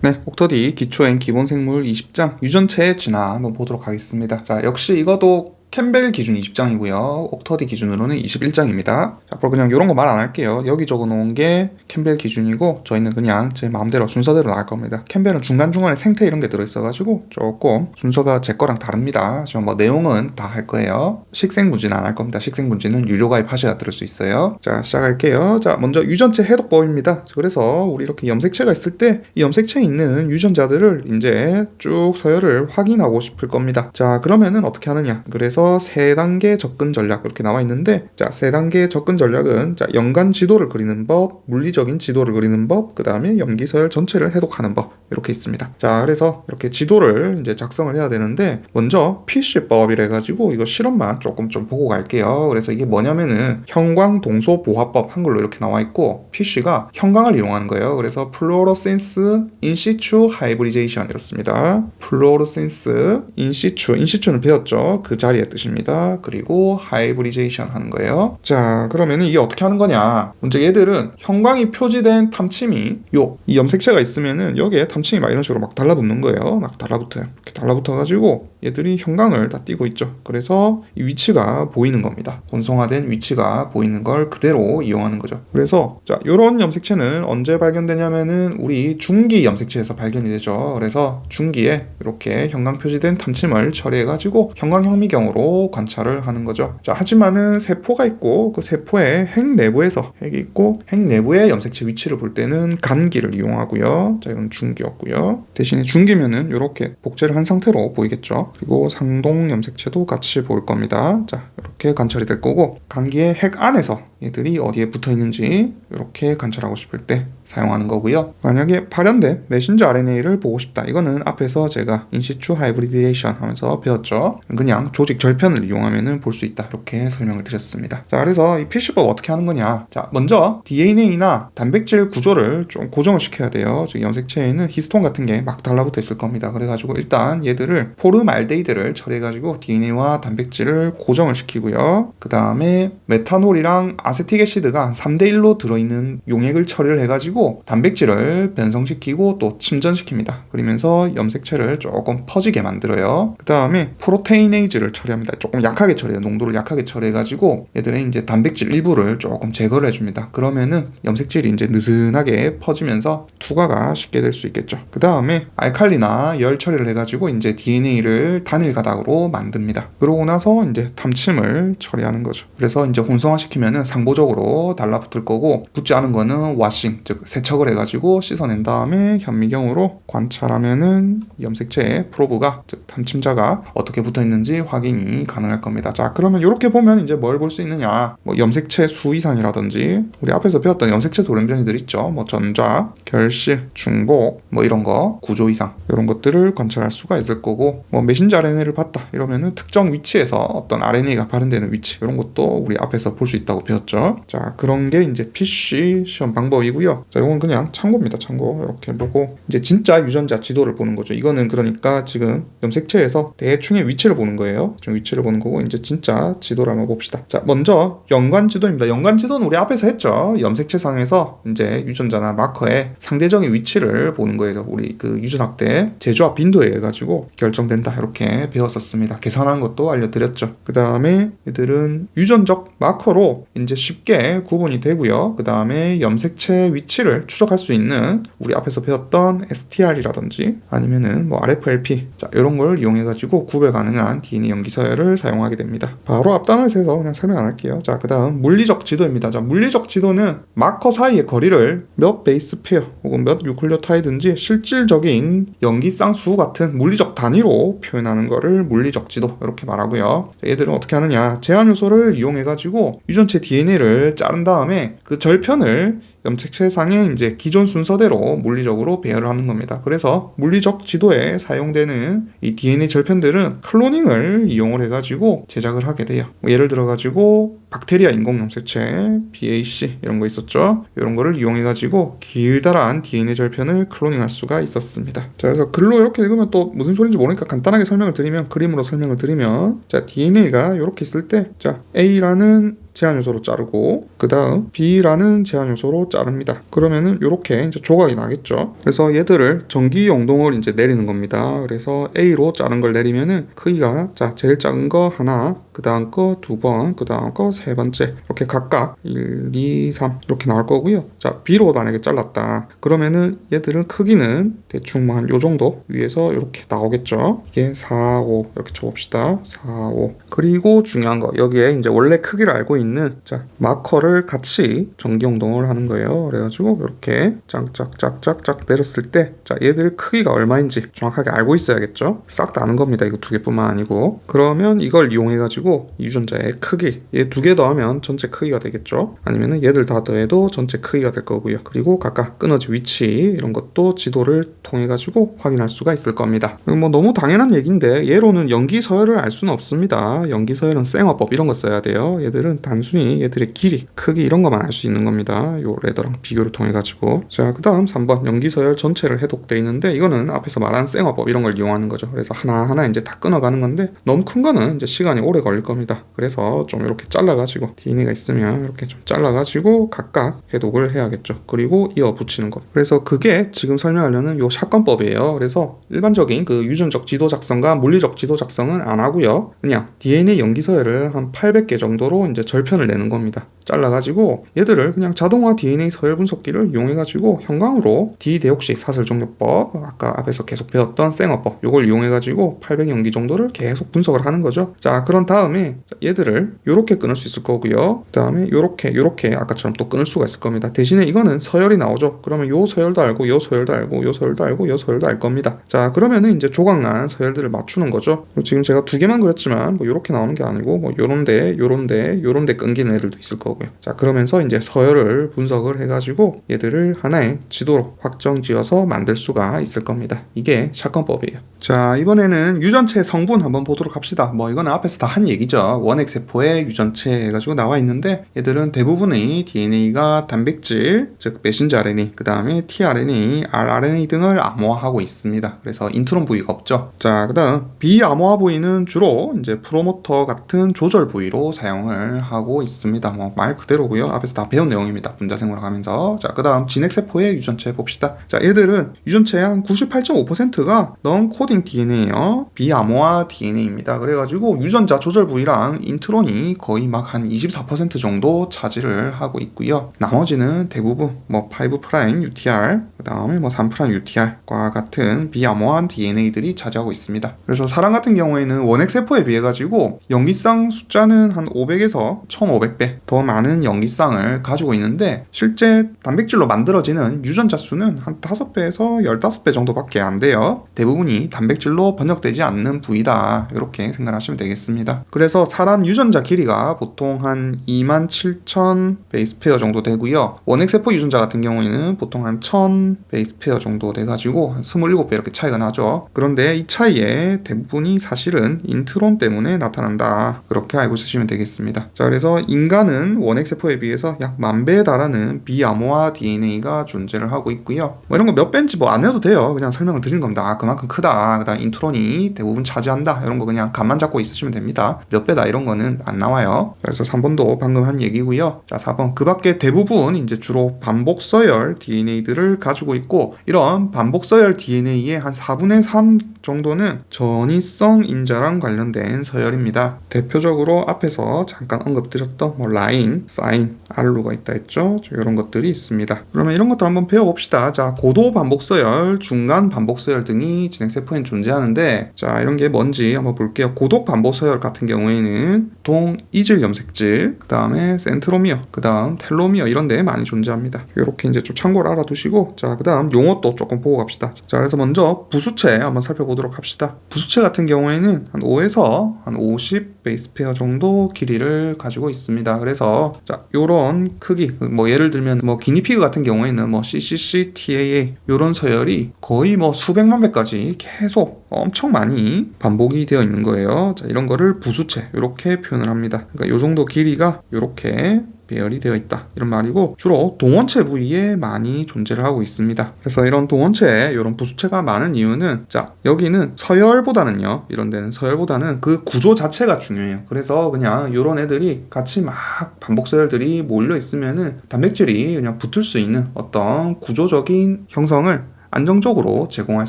네, 옥터디 기초엔 기본생물 20장 유전체의 진화 한번 보도록 하겠습니다. 자, 역시 이것도 캠벨 기준 20장이고요. 옥터디 기준으로는 21장입니다. 자, 앞으로 그냥 이런 거 말 안 할게요. 여기 적어 놓은 게 캠벨 기준이고 저희는 그냥 제 마음대로 순서대로 나갈 겁니다. 캠벨은 중간중간에 생태 이런 게 들어있어가지고 조금 순서가 제 거랑 다릅니다. 지금 뭐 내용은 다 할 거예요. 식생분지는 안 할 겁니다. 식생분지는 유료 가입하셔야 들을 수 있어요. 자, 시작할게요. 자, 먼저 유전체 해독법입니다. 그래서 우리 이렇게 염색체가 있을 때 이 염색체에 있는 유전자들을 이제 쭉 서열을 확인하고 싶을 겁니다. 자, 그러면은 어떻게 하느냐. 그래서 3단계 접근 전략 이렇게 나와 있는데, 자, 3단계 접근 전략은 자, 연관 지도를 그리는 법, 물리적인 지도를 그리는 법, 그 다음에 염기서열 전체를 해독하는 법 이렇게 있습니다. 자, 그래서 이렇게 지도를 이제 작성을 해야 되는데 먼저 PC법이라 해가지고 이거 실험만 조금 좀 보고 갈게요. 그래서 이게 뭐냐면은 형광동소보화법 한글로 이렇게 나와 있고 PC가 형광을 이용하는 거예요. 그래서 플루오로센스 인시추 하이브리제이션 이렇습니다. 플루오로센스 인시추는 배웠죠. 그 자리에 뜻입니다. 그리고 하이브리제이션 하는 거예요. 자, 그러면은 이게 어떻게 하는 거냐. 먼저 얘들은 형광이 표지된 탐침이 이 염색체가 있으면은 여기에 탐침이 막 이런 식으로 막 달라붙는 거예요. 막 달라붙어요. 이렇게 달라붙어가지고 얘들이 형광을 다 띠고 있죠. 그래서 이 위치가 보이는 겁니다. 혼성화된 위치가 보이는 걸 그대로 이용하는 거죠. 그래서 자, 요런 염색체는 언제 발견되냐면은 우리 중기 염색체에서 발견이 되죠. 그래서 중기에 이렇게 형광 표시된 탐침을 처리해가지고 형광현미경으로 관찰을 하는 거죠. 자, 하지만은 세포가 있고 그 세포의 핵 내부에서 핵이 있고 핵 내부의 염색체 위치를 볼 때는 간기를 이용하고요. 자, 이건 중기였고요. 대신에 중기면은 이렇게 복제를 한 상태로 보이겠죠. 그리고 상동 염색체도 같이 보일 겁니다. 자, 이렇게 관찰이 될 거고 간기의 핵 안에서 얘들이 어디에 붙어 있는지 이렇게 관찰하고 싶을 때 사용하는 거고요. 만약에 발현된 메신저 RNA를 보고 싶다. 이거는 앞에서 제가 인시추 하이브리디에이션 하면서 배웠죠. 그냥 조직 절편을 이용하면 볼 수 있다. 이렇게 설명을 드렸습니다. 자, 그래서 이 PC법 어떻게 하는 거냐. 자, 먼저 DNA나 단백질 구조를 좀 고정을 시켜야 돼요. 즉 염색체에는 히스톤 같은 게 막 달라붙어 있을 겁니다. 그래가지고 일단 얘들을 포르말데히드를 처리해가지고 DNA와 단백질을 고정을 시키고요. 그 다음에 메탄올이랑 아세틱애시드가 한 3대1로 들어있는 용액을 처리를 해가지고 단백질을 변성시키고 또 침전시킵니다. 그러면서 염색체를 조금 퍼지게 만들어요. 그 다음에 프로테이네이즈를 처리합니다. 조금 약하게 처리해요. 농도를 약하게 처리해가지고 얘들의 이제 단백질 일부를 조금 제거를 해줍니다. 그러면은 염색질이 이제 느슨하게 퍼지면서 투과가 쉽게 될 수 있겠죠. 그 다음에 알칼리나 열 처리를 해가지고 이제 DNA를 단일 가닥으로 만듭니다. 그러고 나서 이제 탐침을 처리하는 거죠. 그래서 이제 혼성화시키면은 상보적으로 달라붙을 거고 붙지 않은 거는 와싱, 즉 세척을 해가지고 씻어낸 다음에 현미경으로 관찰하면은 염색체의 프로브가, 즉 탐침자가 어떻게 붙어 있는지 확인이 가능할 겁니다. 자, 그러면 이렇게 보면 이제 뭘 볼 수 있느냐. 뭐 염색체 수 이상이라든지 우리 앞에서 배웠던 염색체 돌연변이들 있죠. 뭐 전자, 결실, 중복 뭐 이런 거, 구조 이상 이런 것들을 관찰할 수가 있을 거고, 뭐 메신저 RNA를 봤다 이러면은 특정 위치에서 어떤 RNA가 발현되는 위치 이런 것도 우리 앞에서 볼 수 있다고 배웠죠. 자, 그런 게 이제 PC 시험 방법이고요. 자, 이건 그냥 참고입니다. 참고 이렇게 보고 이제 진짜 유전자 지도를 보는 거죠. 이거는 그러니까 지금 염색체에서 대충의 위치를 보는 거예요. 좀 위치를 보는 거고 이제 진짜 지도를 한번 봅시다. 자, 먼저 연관 지도입니다. 연관 지도는 우리 앞에서 했죠. 염색체상에서 이제 유전자나 마커의 상대적인 위치를 보는 거예요. 우리 그 유전학 때 제조합 빈도에 의해 가지고 결정된다 이렇게 배웠었습니다. 계산한 것도 알려드렸죠. 그 다음에 얘들은 유전적 마커로 이제 쉽게 구분이 되고요. 그 다음에 염색체 위치를 추적할 수 있는 우리 앞에서 배웠던 STR이라든지 아니면은 뭐 RFLP 자, 이런 걸 이용해 가지고 구별 가능한 DNA 염기서열을 사용하게 됩니다. 바로 앞단을 세서 그냥 설명 안 할게요. 자, 그 다음 물리적 지도입니다. 자, 물리적 지도는 마커 사이의 거리를 몇 베이스 페어 혹은 몇 뉴클리오타이드인지 실질적인 염기쌍 수 같은 물리적 단위로 표현하는 거를 물리적 지도 이렇게 말하고요. 자, 얘들은 어떻게 하느냐. 제한 요소를 이용해 가지고 유전체 DNA를 자른 다음에 그 절편을 염색체상의 이제 기존 순서대로 물리적으로 배열을 하는 겁니다. 그래서 물리적 지도에 사용되는 이 DNA 절편들은 클로닝을 이용을 해가지고 제작을 하게 돼요. 뭐 예를 들어가지고 박테리아 인공 염색체, BAC 이런 거 있었죠. 이런 거를 이용해가지고 길다란 DNA 절편을 클로닝할 수가 있었습니다. 자, 그래서 글로 이렇게 읽으면 또 무슨 소리인지 모르니까 간단하게 설명을 드리면, 그림으로 설명을 드리면, 자, DNA가 이렇게 있을 때, 자, A라는 제한 요소로 자르고 그 다음 B라는 제한 요소로 자릅니다. 그러면은 이렇게 이제 조각이 나겠죠. 그래서 얘들을 전기 용동을 이제 내리는 겁니다. 그래서 A로 자른 걸 내리면은 크기가 자 제일 작은 거 하나, 그 다음 거 두 번, 그 다음 거 세 번째 이렇게 각각 1, 2, 3 이렇게 나올 거고요. 자 B로 만약에 잘랐다 그러면은 얘들은 크기는 대충 뭐 한 요 정도 위에서 이렇게 나오겠죠. 이게 4, 5 이렇게 쳐봅시다. 4, 5 그리고 중요한 거 여기에 이제 원래 크기를 알고 있는 자 마커를 같이 전기 용동을 하는 거예요. 그래가지고 이렇게 짝짝짝짝짝 내렸을 때 자 얘들 크기가 얼마인지 정확하게 알고 있어야겠죠. 싹 다 아는 겁니다. 이거 두 개뿐만 아니고 그러면 이걸 이용해가지고 유전자의 크기 얘 두 개 더하면 전체 크기가 되겠죠. 아니면은 얘들 다 더해도 전체 크기가 될 거고요. 그리고 각각 끊어진 위치 이런 것도 지도를 통해 가지고 확인할 수가 있을 겁니다. 뭐 너무 당연한 얘기인데 얘로는 연기 서열을 알 수는 없습니다. 연기 서열은 쌩어법 이런 거 써야 돼요. 얘들은 단순히 얘들의 길이, 크기 이런 것만 알 수 있는 겁니다. 요 레더랑 비교를 통해 가지고 자 그 다음 3번 연기 서열 전체를 해독돼 있는데 이거는 앞에서 말한 쌩어법 이런 걸 이용하는 거죠. 그래서 하나하나 이제 다 끊어가는 건데 너무 큰 거는 이제 시간이 오래 걸릴 겁니다. 그래서 좀 이렇게 잘라가지고 DNA가 있으면 이렇게 좀 잘라가지고 각각 해독을 해야겠죠. 그리고 이어 붙이는 것. 그래서 그게 지금 설명하려는 요 샷건법이에요. 그래서 일반적인 그 유전적 지도 작성과 물리적 지도 작성은 안 하고요. 그냥 DNA 연기 서열을 한 800개 정도로 이제 절편을 내는 겁니다. 잘라가지고 얘들을 그냥 자동화 DNA 서열 분석기를 이용해가지고 형광으로 D-대옥식 사슬 종료법 아까 앞에서 계속 배웠던 쌩어법 요걸 이용해가지고 800연기 정도를 계속 분석을 하는 거죠. 자 그런 다음에 얘들을 요렇게 끊을 수 있을 거고요. 그 다음에 요렇게 아까처럼 또 끊을 수가 있을 겁니다. 대신에 이거는 서열이 나오죠. 그러면 요 서열도 알고 요 서열도 알고 요 서열도 알고 요 서열도 알 겁니다. 자 그러면은 이제 조각난 서열들을 맞추는 거죠. 지금 제가 두 개만 그렸지만 뭐 요렇게 나오는 게 아니고 뭐 요런데 끊기는 애들도 있을 거고요. 자 그러면서 이제 서열을 분석을 해가지고 얘들을 하나의 지도로 확정지어서 만들 수가 있을 겁니다. 이게 샷건법이에요. 자 이번에는 유전체 성분 한번 보도록 합시다. 뭐 이거는 앞에서 다 한 얘기죠. 원핵 세포의 유전체 해가지고 나와 있는데 얘들은 대부분의 DNA가 단백질, 즉 메신저 RNA, 그 다음에 tRNA, rRNA 등을 암호화하고 있습니다. 그래서 인트론 부위가 없죠. 자 그다음 비암호화 부위는 주로 이제 프로모터 같은 조절 부위로 사용을 하고 있습니다. 뭐 말 그대로고요. 앞에서 다 배운 내용입니다. 분자생물학 하면서. 자 그다음 진핵세포의 유전체 봅시다. 자 얘들은 유전체의 한 98.5%가 넌코딩 DNA예요. 비암호화 DNA입니다. 그래가지고 유전자 조절 부위랑 인트론이 거의 막 한 24% 정도 차지를 하고 있고요. 나머지는 대부분 뭐 5' UTR, 그 다음에 뭐 3' UTR과 같은 비암호한 DNA들이 차지하고 있습니다. 그래서 사람 같은 경우에는 원핵세포에 비해 가지고 연기쌍 숫자는 한 500에서 1500배 더 많은 연기쌍을 가지고 있는데 실제 단백질로 만들어지는 유전자 수는 한 5배에서 15배 정도밖에 안 돼요. 대부분이 단백질로 번역되지 않는 부위다. 이렇게 생각하시면 되겠습니다. 그래서 사람 유전자 길이가 보통 한 27,000 베이스 페어 정도 되고요. 원핵세포 유전자 같은 경우에는 보통 한 1000 베이스 페어 정도 돼가지고 한 27배 이렇게 차이가 나죠. 그런데 이 차이의 대부분이 사실은 인트론 때문에 나타난다. 그렇게 알고 있으시면 되겠습니다. 자, 그래서 인간은 원핵세포에 비해서 약 10,000배에 달하는 비암호화 DNA가 존재를 하고 있고요. 뭐 이런 거 몇 배인지 뭐 안 해도 돼요. 그냥 설명을 드리는 겁니다. 아, 그만큼 크다. 그다음 인트론이 대부분 차지한다. 이런 거 그냥 감만 잡고 있으시면 됩니다. 몇 배다 이런 거는 안 나와요. 그래서 3번도 방금 한 얘기고요. 자, 4번. 그 밖에 대부분 이제 주로 반복 서열 DNA들을 가지고 있고 이런 반복 서열 DNA의 한 4분의 3 정도는 전이성 인자랑 관련된 서열입니다. 대표적으로 앞에서 잠깐 언급드렸던 뭐 라인, 사인, 알루가 있다 했죠. 이런 것들이 있습니다. 그러면 이런 것들 한번 배워봅시다. 자, 고도 반복 서열, 중간 반복 서열 등이 진핵세포엔 존재하는데 자, 이런 게 뭔지 한번 볼게요. 고도 반복 서열 같은 경우에는 보통 이질 염색질, 그 다음에 센트로미어, 그 다음 텔로미어 이런 데 많이 존재합니다. 이렇게 이제 좀 참고를 알아두시고 자, 그 다음 용어도 조금 보고 갑시다. 자, 그래서 먼저 부수체 한번 살펴보도록 합시다. 부수체 같은 경우에는 한 5에서 한 50 베이스 페어 정도 길이를 가지고 있습니다. 그래서 자, 요런 크기 뭐 예를 들면 뭐 기니피그 같은 경우에는 뭐 CCC, TAA 요런 서열이 거의 뭐 수백만 배까지 계속 엄청 많이 반복이 되어 있는 거예요. 자, 이런 거를 부수체 이렇게 표현을 합니다. 그러니까 요 정도 길이가 이렇게 배열이 되어 있다 이런 말이고, 주로 동원체 부위에 많이 존재를 하고 있습니다. 그래서 이런 동원체에 이런 부수체가 많은 이유는, 자 여기는 서열보다는요, 이런 데는 서열보다는 그 구조 자체가 중요해요. 그래서 그냥 이런 애들이 같이 막 반복 서열들이 몰려 있으면은 단백질이 그냥 붙을 수 있는 어떤 구조적인 형성을 안정적으로 제공할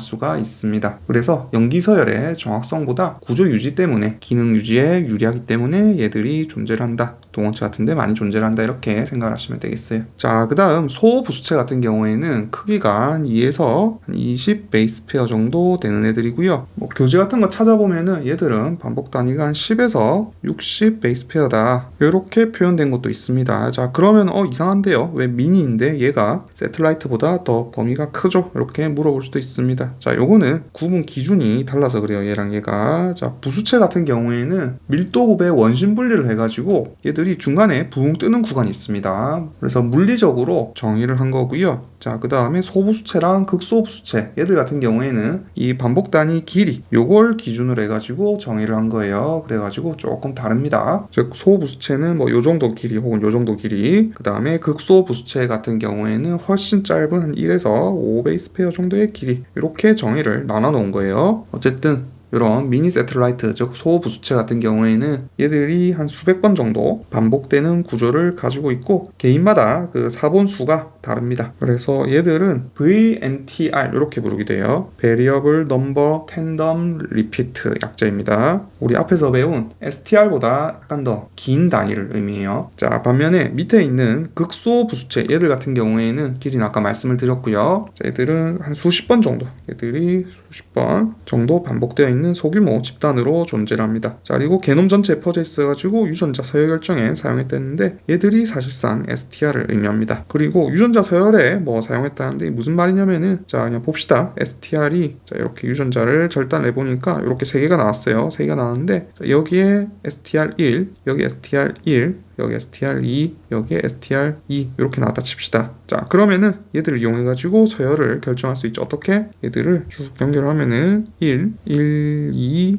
수가 있습니다. 그래서 염기서열의 정확성보다 구조 유지 때문에, 기능 유지에 유리하기 때문에 얘들이 존재를 한다. 동원체 같은데 많이 존재를 한다, 이렇게 생각을 하시면 되겠어요. 자, 그 다음 소부수체 같은 경우에는 크기가 한 2에서 20 베이스 페어 정도 되는 애들이고요. 뭐 교재 같은 거 찾아보면은 얘들은 반복 단위가 한 10에서 60 베이스 페어다, 이렇게 표현된 것도 있습니다. 자, 그러면 이상한데요, 왜 미니인데 얘가 세틀라이트보다 더 범위가 크죠? 이렇게 물어볼 수도 있습니다. 자, 요거는 구분 기준이 달라서 그래요, 얘랑 얘가. 자, 부수체 같은 경우에는 밀도급의 원심 분리를 해가지고 얘들이 중간에 붕 뜨는 구간이 있습니다. 그래서 물리적으로 정의를 한 거고요. 자, 그 다음에 소부수체랑 극소부수체, 얘들 같은 경우에는 이 반복 단위 길이, 요걸 기준으로 해가지고 정의를 한 거예요. 그래가지고 조금 다릅니다. 즉 소부수체는 뭐 요 정도 길이 혹은 요 정도 길이, 그 다음에 극소부수체 같은 경우에는 훨씬 짧은 한 1에서 5 베이스 페어 정도의 길이, 이렇게 정의를 나눠 놓은 거예요. 어쨌든 이런 미니 세틀라이트, 즉 소부수체 같은 경우에는 얘들이 한 수백 번 정도 반복되는 구조를 가지고 있고, 개인마다 그 사본 수가 다릅니다. 그래서 얘들은 VNTR 이렇게 부르기도 해요. Variable Number Tandem Repeat 약자입니다. 우리 앞에서 배운 STR보다 약간 더 긴 단위를 의미해요. 자, 반면에 밑에 있는 극소부수체, 얘들 같은 경우에는 길이는 아까 말씀을 드렸고요. 자, 얘들은 한 수십 번 정도, 얘들이 수십 번 정도 반복되어 있는 소규모 집단으로 존재를 합니다. 자, 그리고 게놈 전체에 퍼져 있어가지고 유전자 서열 결정에 사용했다는데, 얘들이 사실상 STR을 의미합니다. 그리고 유전자 서열에 뭐 사용했다는데 무슨 말이냐면은, 자 그냥 봅시다. STR이 자 이렇게 유전자를 절단해 보니까 이렇게 세 개가 나왔어요. 세 개가 나왔는데, 자, 여기에 STR1, 여기 STR1, 여기 STR2, 여기 STR2 이렇게 나왔다 칩시다. 자, 그러면은 얘들을 이용해가지고 서열을 결정할 수 있죠. 어떻게? 얘들을 쭉 연결하면은 1, 2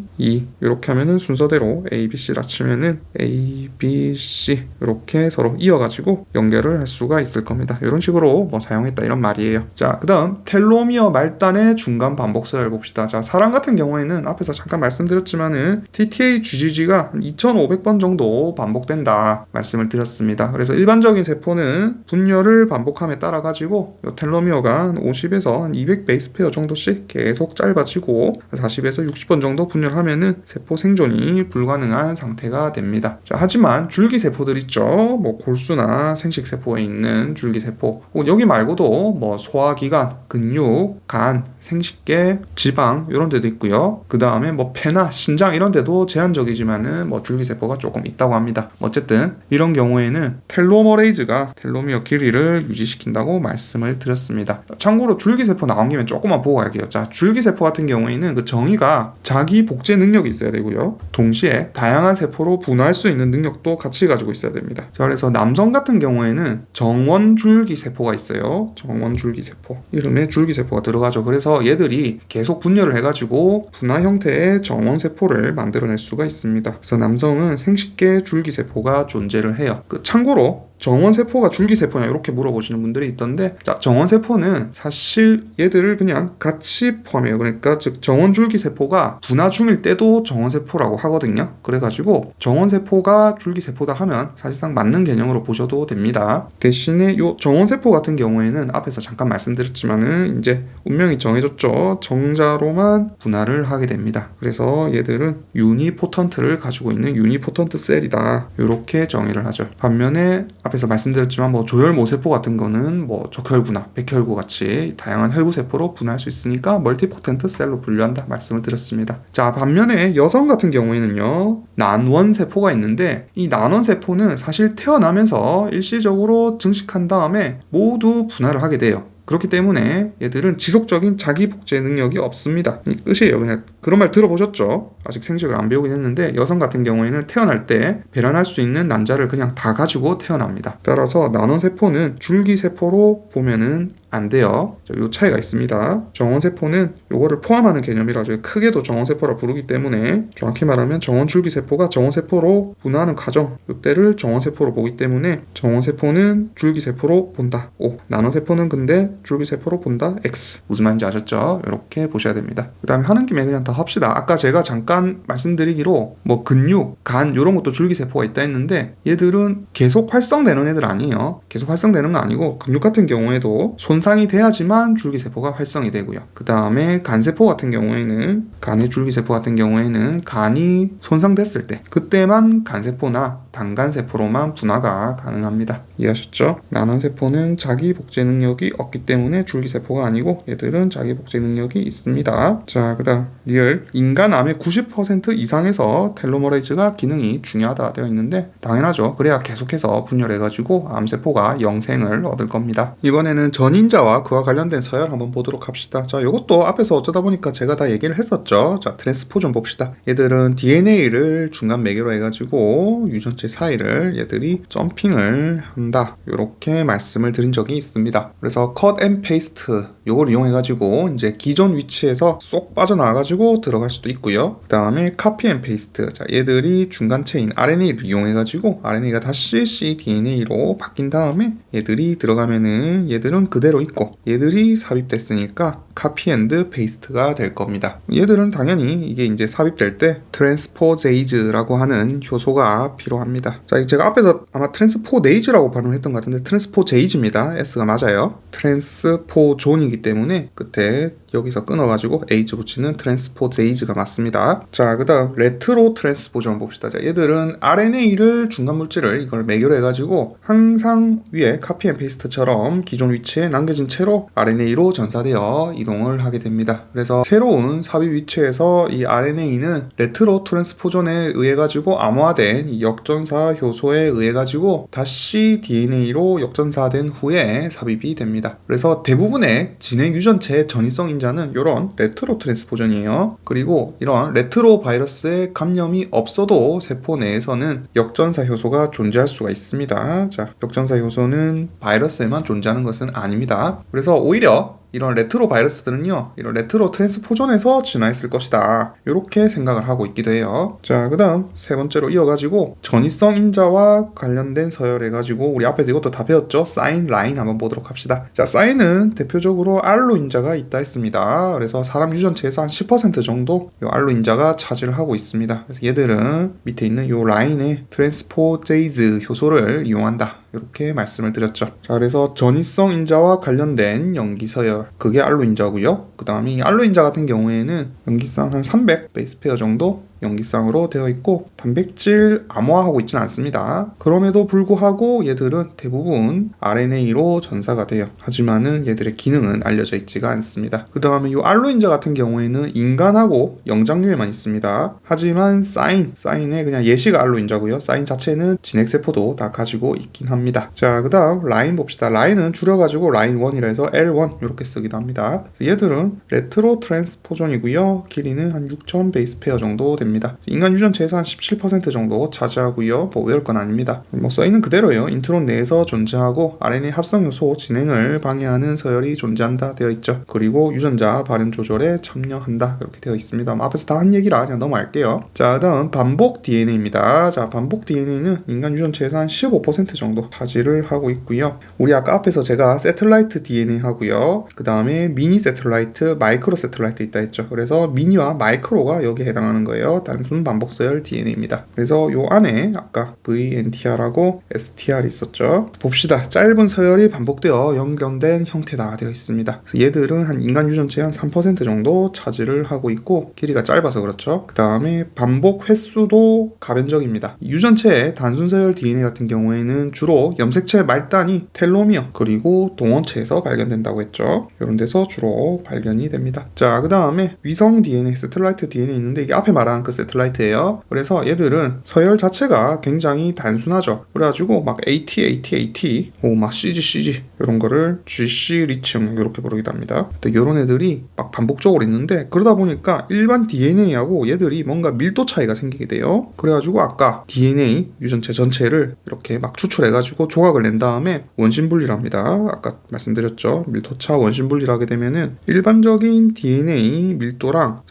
이렇게 하면은 순서대로 A, B, C라 치면은 A, B, C 이렇게 서로 이어가지고 연결을 할 수가 있을 겁니다. 이런 식으로 뭐 사용했다 이런 말이에요. 자, 그 다음 텔로미어 말단의 중간 반복 서열 봅시다. 자, 사람 같은 경우에는 앞에서 잠깐 말씀드렸지만은 TTA GGG가 2500번 정도 반복된다 말씀을 드렸습니다. 그래서 일반적인 세포는 분열을 반복함에 따라 가지고 텔로미어가 50에서 200 베이스 페어 정도씩 계속 짧아지고 40에서 60번 정도 분열하면은 세포 생존이 불가능한 상태가 됩니다. 자, 하지만 줄기세포들 있죠. 뭐 골수나 생식세포에 있는 줄기세포, 여기 말고도 뭐 소화기관, 근육, 간, 생식계, 지방 이런 데도 있고요. 그 다음에 뭐 폐나 신장 이런 데도 제한적이지만은 뭐 줄기세포가 조금 있다고 합니다. 어쨌든 이런 경우에는 텔로머레이즈가 텔로미어 길이를 유지시킨다고 말씀을 드렸습니다. 참고로 줄기세포 나온 김에 조금만 보고 갈게요. 자, 줄기세포 같은 경우에는 그 정의가 자기 복제 능력이 있어야 되고요. 동시에 다양한 세포로 분화할 수 있는 능력도 같이 가지고 있어야 됩니다. 자, 그래서 남성 같은 경우에는 정원줄기세포가 있어요. 정원줄기세포. 이름에 줄기세포가 들어가죠. 그래서 얘들이 계속 분열을 해가지고 분화 형태의 정원세포를 만들어낼 수가 있습니다. 그래서 남성은 생식계 줄기세포가 존재를 해요. 참고로 정원세포가 줄기세포냐 이렇게 물어보시는 분들이 있던데, 자, 정원세포는 사실 얘들을 그냥 같이 포함해요. 그러니까 즉 정원줄기세포가 분화 중일 때도 정원세포라고 하거든요. 그래가지고 정원세포가 줄기세포다 하면 사실상 맞는 개념으로 보셔도 됩니다. 대신에 요 정원세포 같은 경우에는 앞에서 잠깐 말씀드렸지만은 이제 운명이 정해졌죠. 정자로만 분화를 하게 됩니다. 그래서 얘들은 유니포턴트를 가지고 있는 유니포턴트 셀이다, 이렇게 정의를 하죠. 반면에 앞에서 말씀드렸지만 뭐 조혈모세포 같은 거는 뭐 적혈구나 백혈구 같이 다양한 혈구세포로 분화할 수 있으니까 멀티포텐트 셀로 분류한다 말씀을 드렸습니다. 자, 반면에 여성 같은 경우에는요, 난원세포가 있는데, 이 난원세포는 사실 태어나면서 일시적으로 증식한 다음에 모두 분화를 하게 돼요. 그렇기 때문에 얘들은 지속적인 자기 복제 능력이 없습니다. 끝이에요. 그냥 그런 말 들어보셨죠? 아직 생식을 안 배우긴 했는데, 여성 같은 경우에는 태어날 때 배란할 수 있는 난자를 그냥 다 가지고 태어납니다. 따라서 난원세포는 줄기세포로 보면은 안 돼요. 요 차이가 있습니다. 정원세포는 요거를 포함하는 개념이라서 크게도 정원세포라 부르기 때문에 정확히 말하면 정원줄기세포가 정원세포로 분화하는 과정 요때를 정원세포로 보기 때문에 정원세포는 줄기세포로 본다. O. 나노세포는 근데 줄기세포로 본다. X. 무슨 말인지 아셨죠? 이렇게 보셔야 됩니다. 그 다음에 하는 김에 그냥 다 합시다. 아까 제가 잠깐 말씀드리기로 뭐 근육, 간 이런 것도 줄기세포가 있다 했는데 얘들은 계속 활성되는 애들 아니에요. 계속 활성되는 건 아니고 근육 같은 경우에도 손상이 돼야지만 줄기세포가 활성이 되고요. 그 다음에 간세포 같은 경우에는 간의 줄기세포 같은 경우에는 간이 손상됐을 때 그때만 간세포나 단간세포로만 분화가 가능합니다. 이해하셨죠? 나노세포는 자기 복제 능력이 없기 때문에 줄기세포가 아니고 얘들은 자기 복제 능력이 있습니다. 자, 그 다음 리얼 인간 암의 90% 이상에서 텔로머레이즈가 기능이 중요하다 되어 있는데 당연하죠. 그래야 계속해서 분열해가지고 암세포가 영생을 얻을 겁니다. 이번에는 전인자와 그와 관련된 서열 한번 보도록 합시다. 자, 이것도 앞에서 어쩌다 보니까 제가 다 얘기를 했었죠. 자, 트랜스포전 봅시다. 얘들은 DNA를 중간 매개로 해가지고 유전체 사이를 얘들이 점핑을 한다. 이렇게 말씀을 드린 적이 있습니다. 그래서 컷 앤 페이스트 요걸 이용해가지고 이제 기존 위치에서 쏙 빠져나와가지고 들어갈 수도 있고요. 그 다음에 카피 앤 페이스트. 자, 얘들이 중간체인 RNA를 이용해가지고 RNA가 다시 cDNA로 바뀐 다음에 얘들이 들어가면은 얘들은 그대로 있고 얘들이 삽입됐으니까 카피 앤드 페이스트가 될 겁니다. 얘들은 당연히 이게 이제 삽입될 때 트랜스포제이즈라고 하는 효소가 필요합니다. 자, 제가 앞에서 아마 트랜스포네이즈라고 발음했던 것 같은데 트랜스포제이즈입니다. S가 맞아요. 트랜스포존이기 때문에 그때 여기서 끊어가지고 H 붙이는 트랜스포제이즈가 맞습니다. 자, 그 다음 레트로 트랜스포전 봅시다. 자, 얘들은 RNA를 중간 물질을 이걸 매개로 해가지고 항상 위에 카피 앤 페이스트처럼 기존 위치에 남겨진 채로 RNA로 전사되어 이동을 하게 됩니다. 그래서 새로운 삽입 위치에서 이 RNA는 레트로 트랜스포전에 의해 가지고 암호화된 이 역전사 효소에 의해 가지고 다시 DNA로 역전사된 후에 삽입이 됩니다. 그래서 대부분의 진행 유전체 전이성 인자는 이런 레트로 트랜스포전이에요. 그리고 이런 레트로 바이러스에 감염이 없어도 세포 내에서는 역전사 효소가 존재할 수가 있습니다. 자, 역전사 효소는 바이러스에만 존재하는 것은 아닙니다. 그래서 오히려 이런 레트로 바이러스들은요, 이런 레트로 트랜스포전에서 진화했을 것이다. 이렇게 생각을 하고 있기도 해요. 자, 그 다음 세 번째로 이어가지고 전이성 인자와 관련된 서열해가지고 우리 앞에서 이것도 다 배웠죠? 사인, 라인 한번 보도록 합시다. 자, 사인은 대표적으로 알로 인자가 있다 했습니다. 그래서 사람 유전체에서 한 10% 정도 이 알로 인자가 차지를 하고 있습니다. 그래서 얘들은 밑에 있는 이 라인에 트랜스포제이즈 효소를 이용한다. 이렇게 말씀을 드렸죠. 자, 그래서 전이성 인자와 관련된 염기 서열 그게 알로 인자고요. 그 다음에 이 알로 인자 같은 경우에는 염기상 한 300 베이스 페어 정도 염기쌍으로 되어 있고 단백질 암호화하고 있지는 않습니다. 그럼에도 불구하고 얘들은 대부분 RNA로 전사가 돼요. 하지만은 얘들의 기능은 알려져 있지가 않습니다. 그 다음에 이 알로인자 같은 경우에는 인간하고 영장류에만 있습니다. 하지만 사인의 그냥 예시가 알로인자고요. 사인 자체는 진핵세포도 다 가지고 있긴 합니다. 자, 그 다음 라인 봅시다. 라인은 줄여가지고 라인 1이라 해서 L1 이렇게 쓰기도 합니다. 얘들은 레트로 트랜스포전이고요. 길이는 한 6000 베이스 페어 정도 됩니다. 인간 유전체에서 한 17% 정도 차지하고요. 뭐 외울 건 아닙니다. 뭐 써있는 그대로예요. 인트론 내에서 존재하고 RNA 합성 요소 진행을 방해하는 서열이 존재한다 되어 있죠. 그리고 유전자 발현 조절에 참여한다 이렇게 되어 있습니다. 뭐 앞에서 다 한 얘기라 그냥 넘어갈게요. 자, 다음 반복 DNA입니다. 자, 반복 DNA는 인간 유전체에서 한 15% 정도 차지를 하고 있고요. 우리 아까 앞에서 제가 세틀라이트 DNA 하고요. 그 다음에 미니 세틀라이트, 마이크로 세틀라이트 있다 했죠. 그래서 미니와 마이크로가 여기에 해당하는 거예요. 단순 반복 서열 DNA입니다. 그래서 요 안에 아까 VNTR하고 STR이 있었죠. 봅시다. 짧은 서열이 반복되어 연결된 형태다 되어 있습니다. 얘들은 한 인간 유전체의 한 3% 정도 차지를 하고 있고 길이가 짧아서 그렇죠. 그 다음에 반복 횟수도 가변적입니다. 유전체의 단순 서열 DNA 같은 경우에는 주로 염색체 말단이 텔로미어 그리고 동원체에서 발견된다고 했죠. 이런 데서 주로 발견이 됩니다. 자, 그 다음에 위성 DNA, 세틀라이트 DNA 있는데 이게 앞에 말한 플랑크 세틀라이트예요. 그래서 얘들은 서열 자체가 굉장히 단순하죠. 그래가지고 막 AT, 막 CG 이런 거를 GC 리튬 이렇게 부르기도 합니다. 이런 애들이 막 반복적으로 있는데 그러다 보니까 일반 DNA하고 얘들이 뭔가 밀도 차이가 생기게 돼요. 그래가지고 아까 DNA 유전체 전체를 이렇게 막 추출해가지고 조각을 낸 다음에 원심 분리를 합니다. 아까 말씀드렸죠. 밀도차 원심 분리를 하게 되면은 일반적인 DNA 밀도랑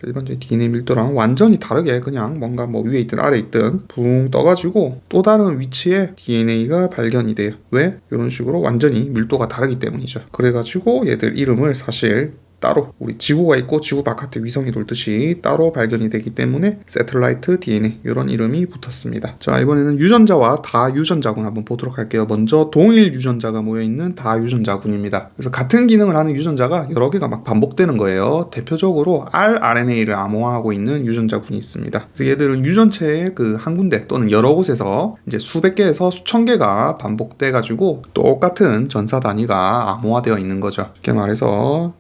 완전히 다르게 그냥 뭔가 뭐 위에 있든 아래 있든 붕 떠가지고 또 다른 위치에 DNA가 발견이 돼요. 왜? 이런 식으로 완전히 밀도가 다르기 때문이죠. 그래가지고 얘들 이름을 사실 따로 우리 지구가 있고 지구 바깥에 위성이 돌듯이 따로 발견이 되기 때문에 세틀라이트 DNA 이런 이름이 붙었습니다. 자, 이번에는 유전자와 다유전자군 한번 보도록 할게요. 먼저 동일 유전자가 모여있는 다유전자군입니다. 그래서 같은 기능을 하는 유전자가 여러 개가 막 반복되는 거예요. 대표적으로 rRNA를 암호화하고 있는 유전자군이 있습니다. 그래서 얘들은 유전체의 그 한 군데 또는 여러 곳에서 이제 수백 개에서 수천 개가 반복돼 가지고 똑같은 전사 단위가 암호화되어 있는 거죠. 이렇게 말해서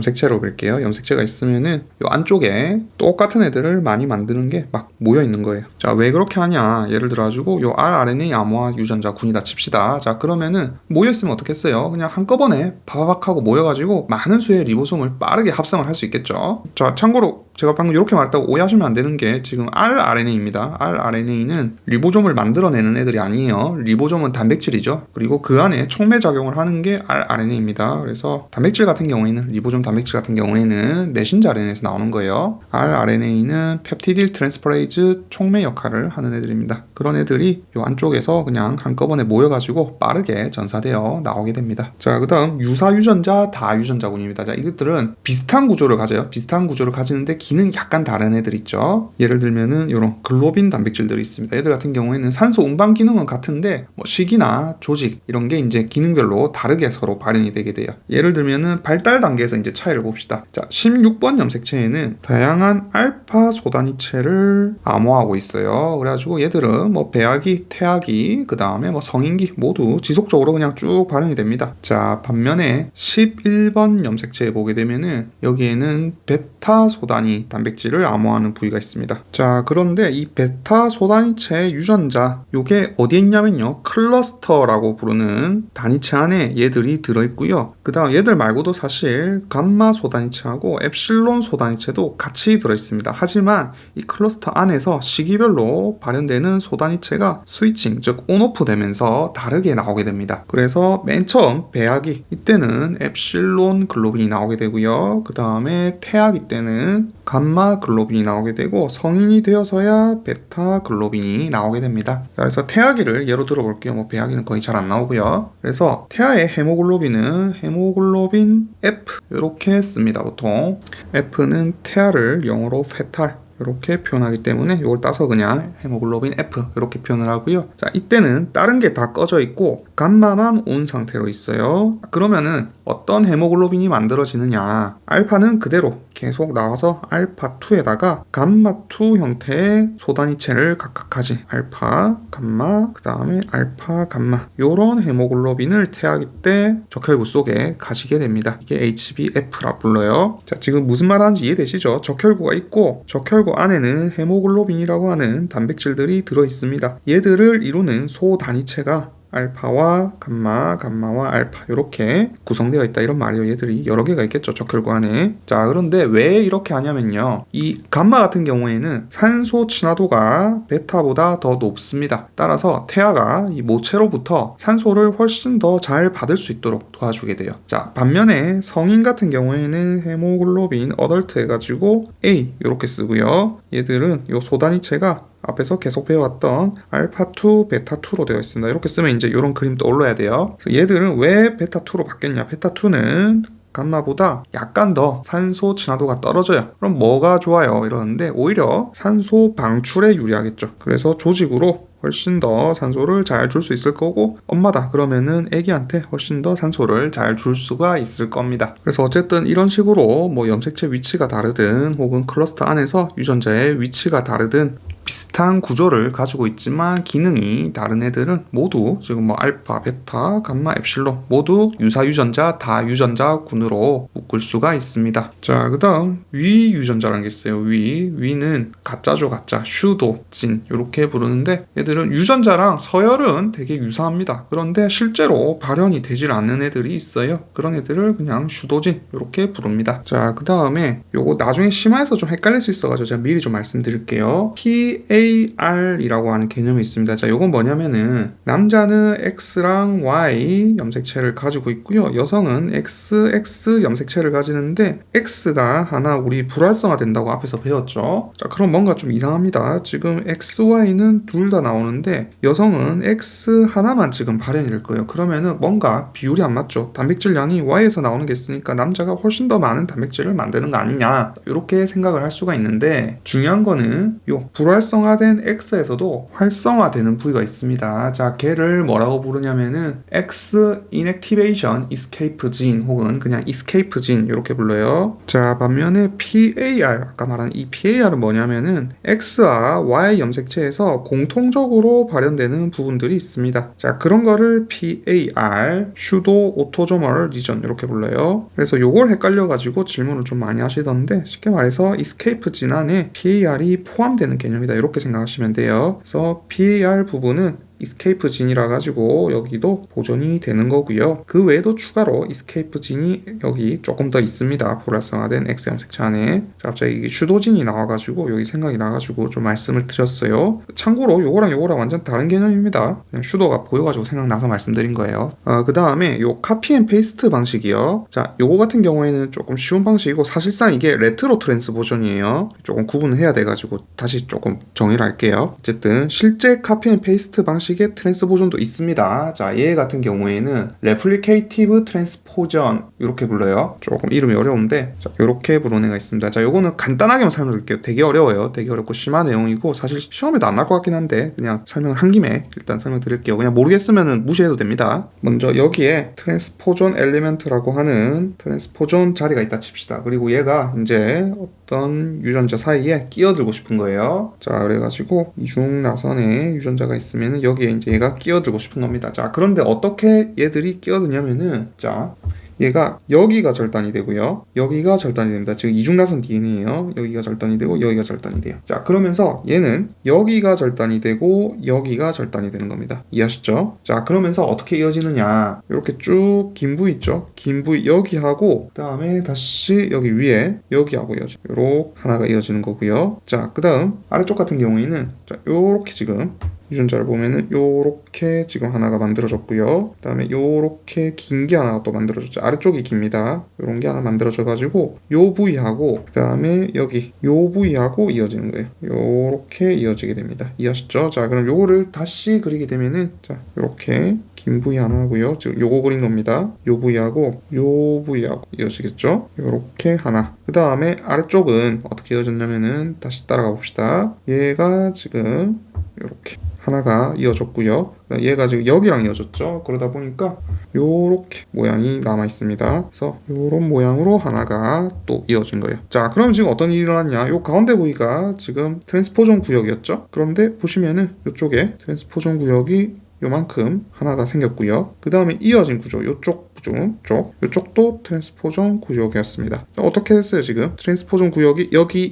염색체로 볼게요. 염색체가 있으면은 이 안쪽에 똑같은 애들을 많이 만드는 게 막 모여 있는 거예요. 자, 왜 그렇게 하냐? 예를 들어가지고 요 rRNA 암호화 유전자 군이다 칩시다. 자, 그러면은 모여 있으면 어떻겠어요? 그냥 한꺼번에 바바박 하고 모여가지고 많은 수의 리보솜을 빠르게 합성을 할 수 있겠죠. 자, 참고로 제가 방금 이렇게 말했다고 오해하시면 안 되는 게 지금 rRNA입니다. rRNA는 리보솜을 만들어내는 애들이 아니에요. 리보솜은 단백질이죠. 그리고 그 안에 촉매작용을 하는 게 rRNA입니다. 그래서 단백질 같은 경우에는 리보솜 단백질 같은 경우에는 메신저 RNA에서 나오는 거예요. rRNA는 펩티딜 트랜스퍼레이즈 촉매 역할을 하는 애들입니다. 그런 애들이 이 안쪽에서 그냥 한꺼번에 모여가지고 빠르게 전사되어 나오게 됩니다. 자, 그 다음 유사유전자, 다유전자군입니다. 자, 이것들은 비슷한 구조를 가져요. 비슷한 구조를 가지는데 기능이 약간 다른 애들 있죠. 예를 들면은 이런 글로빈 단백질들이 있습니다. 얘들 같은 경우에는 산소 운반 기능은 같은데 뭐 식이나 조직 이런 게 이제 기능별로 다르게 서로 발현이 되게 돼요. 예를 들면은 발달 단계에서 이제 차이를 봅시다. 자, 16번 염색체에는 다양한 알파 소단위체를 암호하고 있어요. 그래가지고 얘들은 뭐 배아기, 태아기, 그 다음에 뭐 성인기 모두 지속적으로 그냥 쭉 발현이 됩니다. 자, 반면에 11번 염색체에 보게 되면은 여기에는 베타 소단위 단백질을 암호하는 부위가 있습니다. 자, 그런데 이 베타 소단위체 유전자 요게 어디에 있냐면요, 클러스터라고 부르는 단위체 안에 얘들이 들어있고요. 그 다음 얘들 말고도 사실 감마 소단위체하고 엡실론 소단위체도 같이 들어있습니다. 하지만 이 클러스터 안에서 시기별로 발현되는 소단위체가 스위칭, 즉 온오프 되면서 다르게 나오게 됩니다. 그래서 맨 처음 배아기 이때는 엡실론 글로빈이 나오게 되고요. 그 다음에 태아기 때는 감마 글로빈이 나오게 되고 성인이 되어서야 베타 글로빈이 나오게 됩니다. 그래서 태아기를 예로 들어볼게요. 뭐 배아기는 거의 잘 안 나오고요. 그래서 태아의 헤모글로빈은 헤모글로빈 F 이렇게 씁니다. 보통 F는 태아를 영어로 페탈 이렇게 표현하기 때문에 이걸 따서 그냥 헤모글로빈 F 이렇게 표현을 하고요. 자, 이때는 다른 게 다 꺼져 있고 감마만 온 상태로 있어요. 그러면은 어떤 헤모글로빈이 만들어지느냐, 알파는 그대로 계속 나와서 알파2에다가 감마2 형태의 소단위체를 각각 가진 알파, 감마, 그 다음에 알파, 감마 요런 헤모글로빈을 태아기 때 적혈구 속에 가시게 됩니다. 이게 HbF라 불러요. 자, 지금 무슨 말 하는지 이해되시죠? 적혈구가 있고 적혈구 안에는 헤모글로빈이라고 하는 단백질들이 들어있습니다. 얘들을 이루는 소단위체가 알파와 감마, 감마와 알파 이렇게 구성되어 있다 이런 말이에요. 얘들이 여러 개가 있겠죠, 적혈구 안에. 자, 그런데 왜 이렇게 하냐면요, 이 감마 같은 경우에는 산소 친화도가 베타보다 더 높습니다. 따라서 태아가 이 모체로부터 산소를 훨씬 더 잘 받을 수 있도록 도와주게 돼요. 자, 반면에 성인 같은 경우에는 헤모글로빈 어덜트 해가지고 A 이렇게 쓰고요. 얘들은 이 소단위체가 앞에서 계속 배워왔던 알파2, 베타2로 되어 있습니다. 이렇게 쓰면 이제 이런 그림 떠올려야 돼요. 그래서 얘들은 왜 베타2로 바뀌었냐? 베타2는 감마보다 약간 더 산소 친화도가 떨어져요. 그럼 뭐가 좋아요? 이러는데 오히려 산소 방출에 유리하겠죠. 그래서 조직으로 훨씬 더 산소를 잘 줄 수 있을 거고, 엄마다 그러면은 애기한테 훨씬 더 산소를 잘 줄 수가 있을 겁니다. 그래서 어쨌든 이런 식으로 뭐 염색체 위치가 다르든 혹은 클러스터 안에서 유전자의 위치가 다르든 비슷한 구조를 가지고 있지만 기능이 다른 애들은 모두 지금 뭐 알파, 베타, 감마, 엡실론 모두 유사 유전자, 다 유전자군으로 묶을 수가 있습니다. 자, 그 다음 위 유전자라는 게 있어요. 위는 가짜죠, 가짜. 슈도, 진 이렇게 부르는데 얘들은 유전자랑 서열은 되게 유사합니다. 그런데 실제로 발현이 되질 않는 애들이 있어요. 그런 애들을 그냥 슈도진 이렇게 부릅니다. 자, 그 다음에 요거 나중에 심화해서 좀 헷갈릴 수 있어가지고 제가 미리 좀 말씀드릴게요. PAR이라고 하는 개념이 있습니다. 자, 요건 뭐냐면은 남자는 X랑 Y 염색체를 가지고 있고요. 여성은 XX 염색체를 가지는데 X가 하나 우리 불활성화 된다고 앞에서 배웠죠. 자, 그럼 뭔가 좀 이상합니다. 지금 XY는 둘 다 나오는데 여성은 X 하나만 지금 발현이 될 거예요. 그러면은 뭔가 비율이 안 맞죠. 단백질량이 Y에서 나오는 게 있으니까 남자가 훨씬 더 많은 단백질을 만드는 거 아니냐, 이렇게 생각을 할 수가 있는데 중요한 거는 요 불활성화된 X에서도 활성화되는 부위가 있습니다. 자, 걔를 뭐라고 부르냐면은 X inactivation escape gene 혹은 그냥 escape gene 이렇게 불러요. 자, 반면에 PAR, 아까 말한 이 PAR은 뭐냐면은 X와 Y 염색체에서 공통적으로 발현되는 부분들이 있습니다. 자, 그런 거를 PAR, 슈도 오토조멀 리전 이렇게 불러요. 그래서 요걸 헷갈려가지고 질문을 좀 많이 하시던데 쉽게 말해서 escape gene 안에 PAR이 포함되는 개념이다, 이렇게 생각하시면 돼요. 그래서 PAR 부분은 이스케이프 진이라 가지고 여기도 보존이 되는 거고요. 그 외에도 추가로 이스케이프 진이 여기 조금 더 있습니다. 불활성화된 X 염색체 안에. 자, 갑자기 이게 슈도진이 나와가지고 여기 생각이 나가지고 좀 말씀을 드렸어요. 참고로 요거랑 완전 다른 개념입니다. 그냥 슈도가 보여가지고 생각나서 말씀드린 거예요. 그 다음에 요 카피 앤 페이스트 방식이요. 자, 요거 같은 경우에는 조금 쉬운 방식이고 사실상 이게 레트로 트랜스포전이에요. 조금 구분을 해야 돼가지고 다시 조금 정의를 할게요. 어쨌든 실제 카피 앤 페이스트 방식의 트랜스포전도 있습니다. 자, 얘 같은 경우에는 레플리케이티브 트랜스포전 이렇게 불러요. 조금 이름이 어려운데 자, 이렇게 부르는 애가 있습니다. 자, 요거는 간단하게만 설명드릴게요. 되게 어려워요. 되게 어렵고 심한 내용이고 사실 시험에도 안 날 것 같긴 한데 그냥 설명을 한 김에 일단 설명드릴게요. 그냥 모르겠으면 무시해도 됩니다. 먼저 여기에 트랜스포전 엘리멘트라고 하는 트랜스포전 자리가 있다 칩시다. 그리고 얘가 이제 어떤 유전자 사이에 끼어들고 싶은 거예요. 자, 그래가지고 이중 나선에 유전자가 있으면 여기에 이제 얘가 끼어들고 싶은 겁니다. 자, 그런데 어떻게 얘들이 끼어드냐면은 자, 얘가 여기가 절단이 되고요. 여기가 절단이 됩니다. 즉 이중나선 DNA예요. 여기가 절단이 되고 여기가 절단이 돼요. 자, 그러면서 얘는 여기가 절단이 되고 여기가 절단이 되는 겁니다. 이해하셨죠? 자, 그러면서 어떻게 이어지느냐, 이렇게 쭉 긴 부위 있죠? 긴 부위 여기하고 그 다음에 다시 여기 위에 여기하고 이어져 요렇게 하나가 이어지는 거고요. 자, 그 다음 아래쪽 같은 경우에는 자, 요렇게 지금 유전자를 보면은 요렇게 지금 하나가 만들어졌고요. 그 다음에 요렇게 긴 게 하나가 또 만들어졌죠. 아래쪽이 깁니다. 요런 게 하나 만들어져 가지고 요 부위하고 그 다음에 여기 요 부위하고 이어지는 거예요. 요렇게 이어지게 됩니다. 이해하셨죠? 자, 그럼 요거를 다시 그리게 되면은 자, 요렇게 긴 부위 하나 하고요. 지금 요거 그린 겁니다. 요 부위하고 요 부위하고 이어지겠죠? 요렇게 하나. 그 다음에 아래쪽은 어떻게 이어졌냐면은 다시 따라가 봅시다. 얘가 지금 요렇게 하나가 이어졌고요. 얘가 지금 여기랑 이어졌죠. 그러다 보니까 요렇게 모양이 남아 있습니다. 그래서 요런 모양으로 하나가 또 이어진 거예요. 자, 그럼 지금 어떤 일이 일어났냐? 요 가운데 부위가 지금 트랜스포전 구역이었죠. 그런데 보시면은 요쪽에 트랜스포전 구역이 요만큼 하나가 생겼고요. 그 다음에 이어진 구조, 요쪽도 트랜스포전 구역이었습니다. 어떻게 됐어요? 지금 트랜스포전 구역이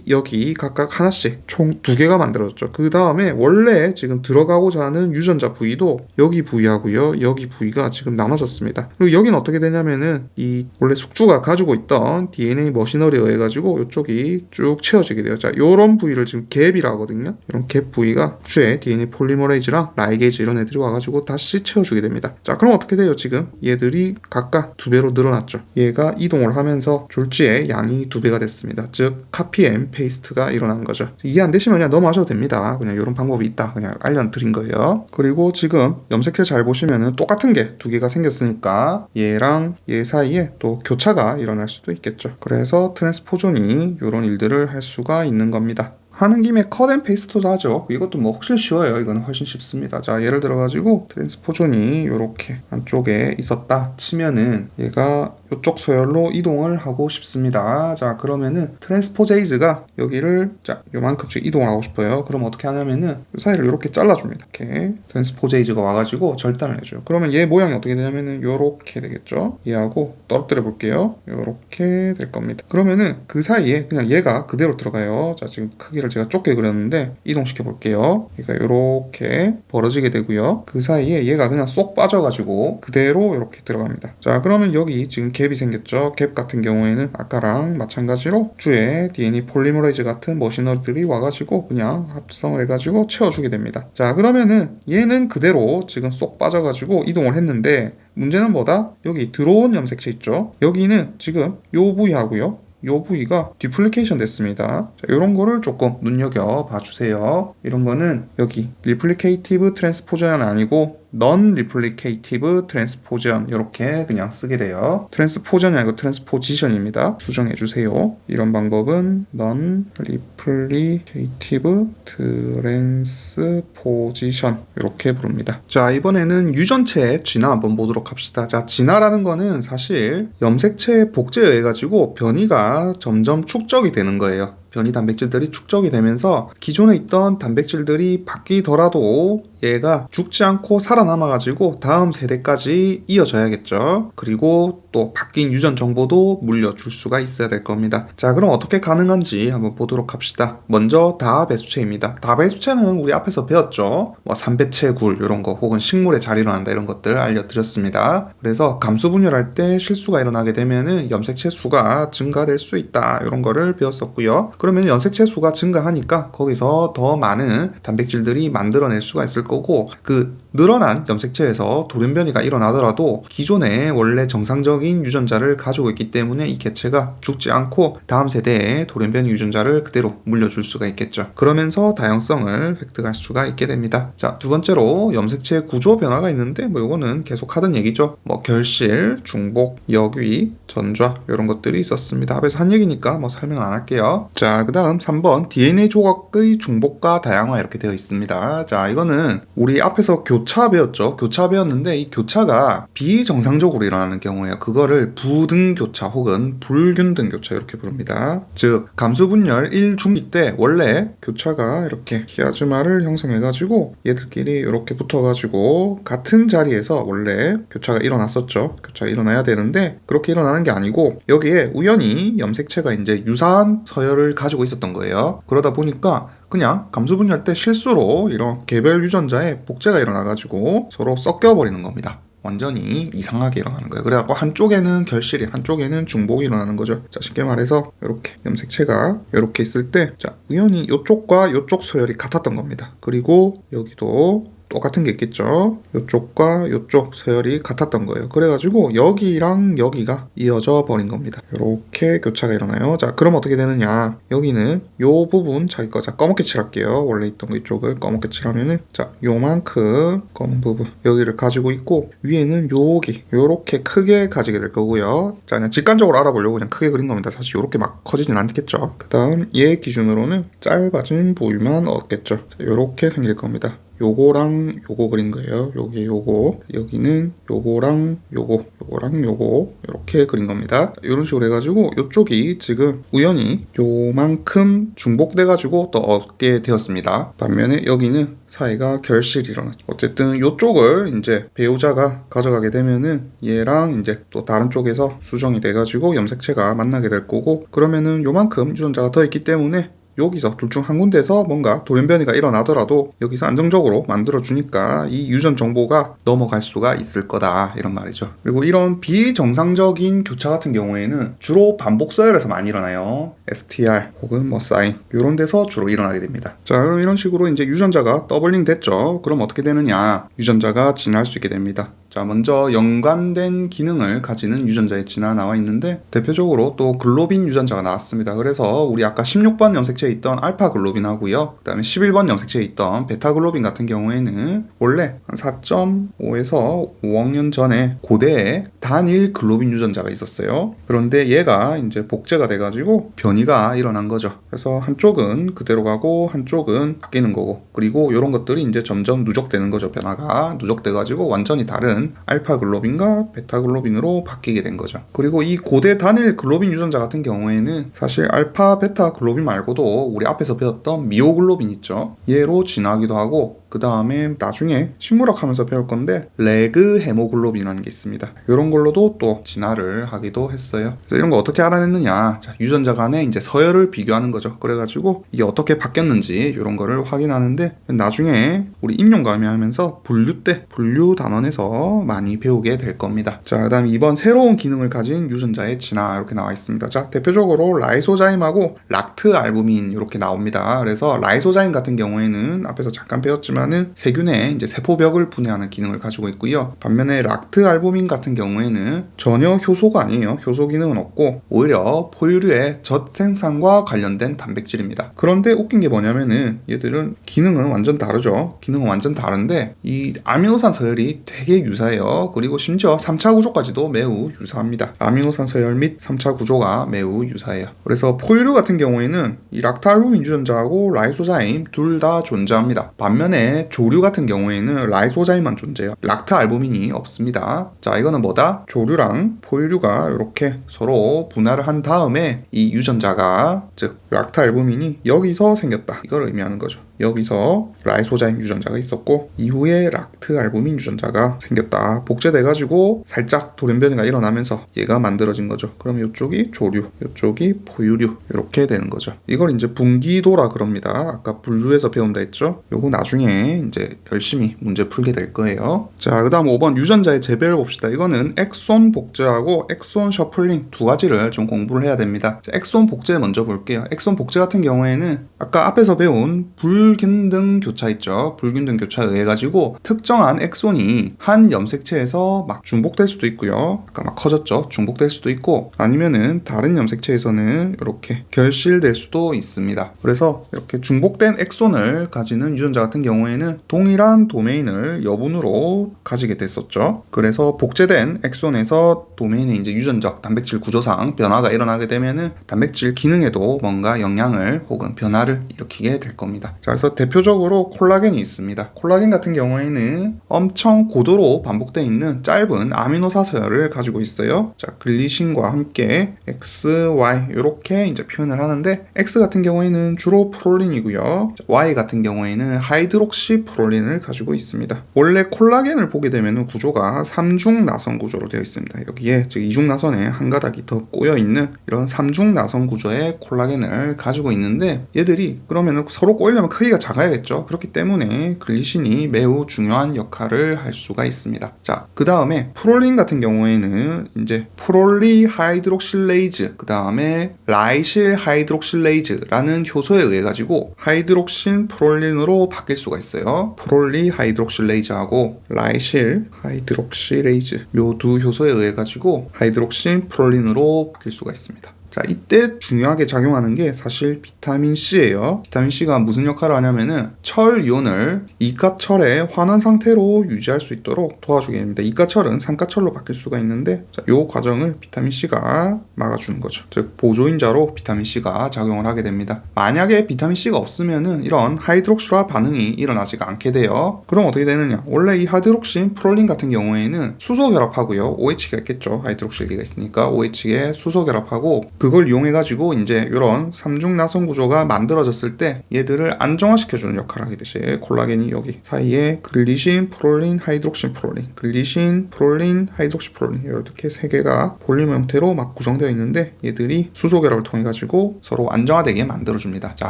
여기 각각 하나씩 총 2개가 만들어졌죠. 그 다음에 원래 지금 들어가고자 하는 유전자 부위도 여기 부위하고요, 여기 부위가 지금 나눠졌습니다. 그리고 여기는 어떻게 되냐면은 이 원래 숙주가 가지고 있던 DNA 머시너리에 의해 가지고 이쪽이 쭉 채워지게 돼요. 자, 요런 부위를 지금 갭이라 하거든요. 이런 갭 부위가 숙주에 DNA 폴리머레이즈랑 라이게이즈 이런 애들이 와가지고 다시 채워주게 됩니다. 자, 그럼 어떻게 돼요? 지금 얘들이 각각 2배로 늘어났죠. 얘가 이동을 하면서 졸지의 양이 2배가 됐습니다. 즉 카피 앤 페이스트가 일어난 거죠. 이해 안 되시면 그냥 넘어가셔도 됩니다. 그냥 이런 방법이 있다 그냥 알려드린 거예요. 그리고 지금 염색체 잘 보시면은 똑같은 게 2개가 생겼으니까 얘랑 얘 사이에 또 교차가 일어날 수도 있겠죠. 그래서 트랜스포전이 이런 일들을 할 수가 있는 겁니다. 하는 김에 컷 앤 페이스트도 하죠. 이것도 뭐 훨씬 쉬워요. 이거는 훨씬 쉽습니다. 자, 예를 들어 가지고 트랜스포전이 이렇게 안쪽에 있었다 치면은 얘가 이쪽 서열로 이동을 하고 싶습니다. 자, 그러면은 트랜스포제이즈가 여기를 자, 요만큼씩 이동을 하고 싶어요. 그럼 어떻게 하냐면은 이 사이를 이렇게 잘라줍니다. 이렇게 트랜스포제이즈가 와가지고 절단을 해줘요. 그러면 얘 모양이 어떻게 되냐면은 요렇게 되겠죠. 얘하고 떨어뜨려 볼게요. 요렇게 될 겁니다. 그러면은 그 사이에 그냥 얘가 그대로 들어가요. 자, 지금 크기를 제가 좁게 그렸는데 이동시켜 볼게요. 그러니까 요렇게 벌어지게 되고요. 그 사이에 얘가 그냥 쏙 빠져가지고 그대로 이렇게 들어갑니다. 자, 그러면 여기 지금 갭이 생겼죠. 갭 같은 경우에는 아까랑 마찬가지로 주에 DNA 폴리머레이즈 같은 머신너리들이 와가지고 그냥 합성을 해가지고 채워주게 됩니다. 자, 그러면은 얘는 그대로 지금 쏙 빠져가지고 이동을 했는데 문제는 뭐다? 여기 들어온 염색체 있죠. 여기는 지금 요 부위하고요. 요 부위가 디플리케이션 됐습니다. 자, 이런 거를 조금 눈여겨 봐주세요. 이런 거는 여기 리플리케이티브 트랜스포전 아니고 non replicative transposition 이렇게 그냥 쓰게 돼요. 트랜스포전이 아니고 트랜스포지션입니다. 수정해 주세요. 이런 방법은 non replicative transposition 이렇게 부릅니다. 자, 이번에는 유전체의 진화 한번 보도록 합시다. 자, 진화라는 거는 사실 염색체의 복제에 의해 가지고 변이가 점점 축적이 되는 거예요. 변이 단백질들이 축적이 되면서 기존에 있던 단백질들이 바뀌더라도 얘가 죽지 않고 살아남아가지고 다음 세대까지 이어져야겠죠. 그리고 또 바뀐 유전 정보도 물려줄 수가 있어야 될 겁니다. 자, 그럼 어떻게 가능한지 한번 보도록 합시다. 먼저 다배수체입니다. 다배수체는 우리 앞에서 배웠죠. 뭐 삼배체굴 이런 거 혹은 식물에 잘 일어난다 이런 것들 알려드렸습니다. 그래서 감수 분열할 때 실수가 일어나게 되면은 염색체 수가 증가될 수 있다 이런 거를 배웠었고요. 그러면 염색체 수가 증가하니까 거기서 더 많은 단백질들이 만들어낼 수가 있을 거고 그 늘어난 염색체에서 돌연변이가 일어나더라도 기존에 원래 정상적인 유전자를 가지고 있기 때문에 이 개체가 죽지 않고 다음 세대에 돌연변이 유전자를 그대로 물려줄 수가 있겠죠. 그러면서 다양성을 획득할 수가 있게 됩니다. 자, 두 번째로 염색체 구조 변화가 있는데 뭐 이거는 계속 하던 얘기죠. 뭐 결실, 중복, 역위, 전좌 이런 것들이 있었습니다. 앞에서 한 얘기니까 뭐 설명 안 할게요. 자, 그 다음 3번 DNA 조각의 중복과 다양화 이렇게 되어 있습니다. 자, 이거는 우리 앞에서 교차 배웠죠. 교차 배웠는데 이 교차가 비정상적으로 일어나는 경우에요. 그거를 부등교차 혹은 불균등교차 이렇게 부릅니다. 즉 감수분열 1중기 때 원래 교차가 이렇게 키아즈마를 형성해가지고 얘들끼리 이렇게 붙어가지고 같은 자리에서 원래 교차가 일어났었죠. 교차가 일어나야 되는데 그렇게 일어나는 게 아니고 여기에 우연히 염색체가 이제 유사한 서열을 가지고 있었던 거예요. 그러다 보니까 그냥 감수분열 때 실수로 이런 개별 유전자에 복제가 일어나가지고 서로 섞여버리는 겁니다. 완전히 이상하게 일어나는 거예요. 그래갖고 한쪽에는 결실이, 한쪽에는 중복이 일어나는 거죠. 자, 쉽게 말해서 이렇게 염색체가 이렇게 있을 때 자, 우연히 이쪽과 이쪽 서열이 같았던 겁니다. 그리고 여기도 똑같은 게 있겠죠. 이쪽과 이쪽 서열이 같았던 거예요. 그래가지고 여기랑 여기가 이어져 버린 겁니다. 이렇게 교차가 일어나요. 자, 그럼 어떻게 되느냐. 여기는 요 부분 자기 거 자 검게 칠할게요. 원래 있던 거 이쪽을 검게 칠하면은 자 요만큼 검은 부분 여기를 가지고 있고 위에는 여기 요렇게 크게 가지게 될 거고요. 자, 그냥 직관적으로 알아보려고 그냥 크게 그린 겁니다. 사실 요렇게 막 커지진 않겠죠. 그 다음 얘 기준으로는 짧아진 부위만 얻겠죠. 자, 요렇게 생길 겁니다. 요거랑 요거 그린 거예요. 여기 요거, 여기는 요거랑 요거랑 요거 이렇게 그린 겁니다. 이런 식으로 해가지고 요쪽이 지금 우연히 요만큼 중복돼가지고 또 얻게 되었습니다. 반면에 여기는 사이가 결실이 일어나죠. 어쨌든 요쪽을 이제 배우자가 가져가게 되면은 얘랑 이제 또 다른 쪽에서 수정이 돼가지고 염색체가 만나게 될 거고 그러면은 요만큼 유전자가 더 있기 때문에 여기서 둘 중 한 군데에서 뭔가 돌연변이가 일어나더라도 여기서 안정적으로 만들어주니까 이 유전 정보가 넘어갈 수가 있을 거다 이런 말이죠. 그리고 이런 비정상적인 교차 같은 경우에는 주로 반복 서열에서 많이 일어나요. STR 혹은 뭐 사인 이런 데서 주로 일어나게 됩니다. 자, 그럼 이런 식으로 이제 유전자가 더블링 됐죠. 그럼 어떻게 되느냐. 유전자가 진화할 수 있게 됩니다. 자, 먼저 연관된 기능을 가지는 유전자의 진화 나와 있는데 대표적으로 또 글로빈 유전자가 나왔습니다. 그래서 우리 아까 16번 염색체에 있던 알파 글로빈하고요. 그 다음에 11번 염색체에 있던 베타 글로빈 같은 경우에는 원래 한 4.5에서 5억 년 전에 고대에 단일 글로빈 유전자가 있었어요. 그런데 얘가 이제 복제가 돼가지고 변이가 일어난 거죠. 그래서 한쪽은 그대로 가고 한쪽은 바뀌는 거고 그리고 이런 것들이 이제 점점 누적되는 거죠. 변화가 누적돼가지고 완전히 다른 유전자는 알파글로빈과 베타글로빈으로 바뀌게 된 거죠. 그리고 이 고대 단일 글로빈 유전자 같은 경우에는 사실 알파, 베타 글로빈 말고도 우리 앞에서 배웠던 미오글로빈 있죠. 얘로 진화하기도 하고, 그 다음에 나중에 식물학 하면서 배울 건데 레그 헤모글로빈이라는 게 있습니다. 이런 걸로도 또 진화를 하기도 했어요. 그래서 이런 거 어떻게 알아냈느냐, 자, 유전자 간에 이제 서열을 비교하는 거죠. 그래가지고 이게 어떻게 바뀌었는지 이런 거를 확인하는데, 나중에 우리 임용 강의하면서 분류 단원에서 많이 배우게 될 겁니다. 자, 그다음 이번 새로운 기능을 가진 유전자의 진화 이렇게 나와 있습니다. 자, 대표적으로 라이소자임하고 락트 알부민 이렇게 나옵니다. 그래서 라이소자임 같은 경우에는 앞에서 잠깐 배웠지만 세균의 이제 세포벽을 분해하는 기능을 가지고 있고요. 반면에 락트 알부민 같은 경우에는 전혀 효소가 아니에요. 효소 기능은 없고 오히려 포유류의 젖 생산과 관련된 단백질입니다. 그런데 웃긴 게 뭐냐면은 얘들은 기능은 완전 다르죠. 기능은 완전 다른데 이 아미노산 서열이 되게 유사해요. 그리고 심지어 3차 구조까지도 매우 유사합니다. 아미노산 서열 및 3차 구조가 매우 유사해요. 그래서 포유류 같은 경우에는 이 락트 알부민 유전자하고 라이소자임 둘 다 존재합니다. 반면에 조류 같은 경우에는 라이소자임만 존재해요. 락트 알부민이 없습니다. 자, 이거는 뭐다? 조류랑 포유류가 이렇게 서로 분할을 한 다음에 이 유전자가, 즉 락트 알부민이 여기서 생겼다, 이걸 의미하는 거죠. 여기서 라이소자임 유전자가 있었고 이후에 락트 알부민 유전자가 생겼다. 복제돼가지고 살짝 돌연변이가 일어나면서 얘가 만들어진 거죠. 그럼 이쪽이 조류, 이쪽이 포유류 이렇게 되는 거죠. 이걸 이제 분기도라 그럽니다. 아까 분류에서 배운다 했죠. 요거 나중에 이제 열심히 문제 풀게 될 거예요. 자, 그 다음 5번 유전자의 재배를 봅시다. 이거는 엑손 복제하고 엑손 셔플링 두 가지를 좀 공부를 해야 됩니다. 자, 엑손 복제 먼저 볼게요. 엑손 복제 같은 경우에는 아까 앞에서 배운 불균등 교차 있죠. 불균등 교차에 의해 가지고 특정한 엑손이 한 염색체에서 막 중복될 수도 있고요. 아까 막 커졌죠. 중복될 수도 있고, 아니면은 다른 염색체에서는 이렇게 결실될 수도 있습니다. 그래서 이렇게 중복된 엑손을 가지는 유전자 같은 경우에는 동일한 도메인을 여분으로 가지게 됐었죠. 그래서 복제된 엑손에서 도메인의 이제 유전적 단백질 구조상 변화가 일어나게 되면은 단백질 기능에도 뭔가 영향을 혹은 변화를 일으키게 될 겁니다. 자, 그래서 대표적으로 콜라겐이 있습니다. 콜라겐 같은 경우에는 엄청 고도로 반복되어 있는 짧은 아미노사 서열을 가지고 있어요. 자, 글리신과 함께 X, Y 이렇게 이제 표현을 하는데, X 같은 경우에는 주로 프롤린이고요. Y 같은 경우에는 하이드록시 프롤린을 가지고 있습니다. 원래 콜라겐을 보게 되면 구조가 3중 나선 구조로 되어 있습니다. 여기에 즉 2중 나선에 한 가닥이 더 꼬여 있는 이런 3중 나선 구조의 콜라겐을 가지고 있는데, 얘들이 그러면 서로 꼬이려면 크기가 작아야겠죠. 그렇기 때문에 글리신이 매우 중요한 역할을 할 수가 있습니다. 자, 그 다음에 프롤린 같은 경우에는 이제 프롤리 하이드록실레이즈, 그 다음에 라이실 하이드록실레이즈라는 효소에 의해 가지고 하이드록신 프롤린으로 바뀔 수가 있어요. 프롤리 하이드록실레이즈하고 라이실 하이드록실레이즈 요 두 효소에 의해 가지고 하이드록신 프롤린으로 바뀔 수가 있습니다. 자, 이때 중요하게 작용하는 게 사실 비타민 C예요. 비타민 C가 무슨 역할을 하냐면은 철 이온을 이가철의 환원 상태로 유지할 수 있도록 도와주게 됩니다. 이가철은 산가철로 바뀔 수가 있는데, 자, 요 과정을 비타민 C가 막아주는 거죠. 즉 보조인자로 비타민 C가 작용을 하게 됩니다. 만약에 비타민 C가 없으면은 이런 하이드록시화 반응이 일어나지가 않게 돼요. 그럼 어떻게 되느냐? 원래 이 하이드록신 프롤린 같은 경우에는 수소 결합하고요. OH가 있겠죠. 하이드록실기가 있으니까 OH에 수소 결합하고, 그걸 이용해가지고 이제 이런 3중 나선 구조가 만들어졌을 때 얘들을 안정화시켜주는 역할을 하게 되지. 콜라겐이 여기 사이에 글리신, 프롤린, 하이드록신 프롤린, 글리신, 프롤린, 하이드록신 프롤린 이렇게 세 개가 폴리머 형태로 막 구성되어 있는데, 얘들이 수소 결합을 통해 가지고 서로 안정화되게 만들어줍니다. 자,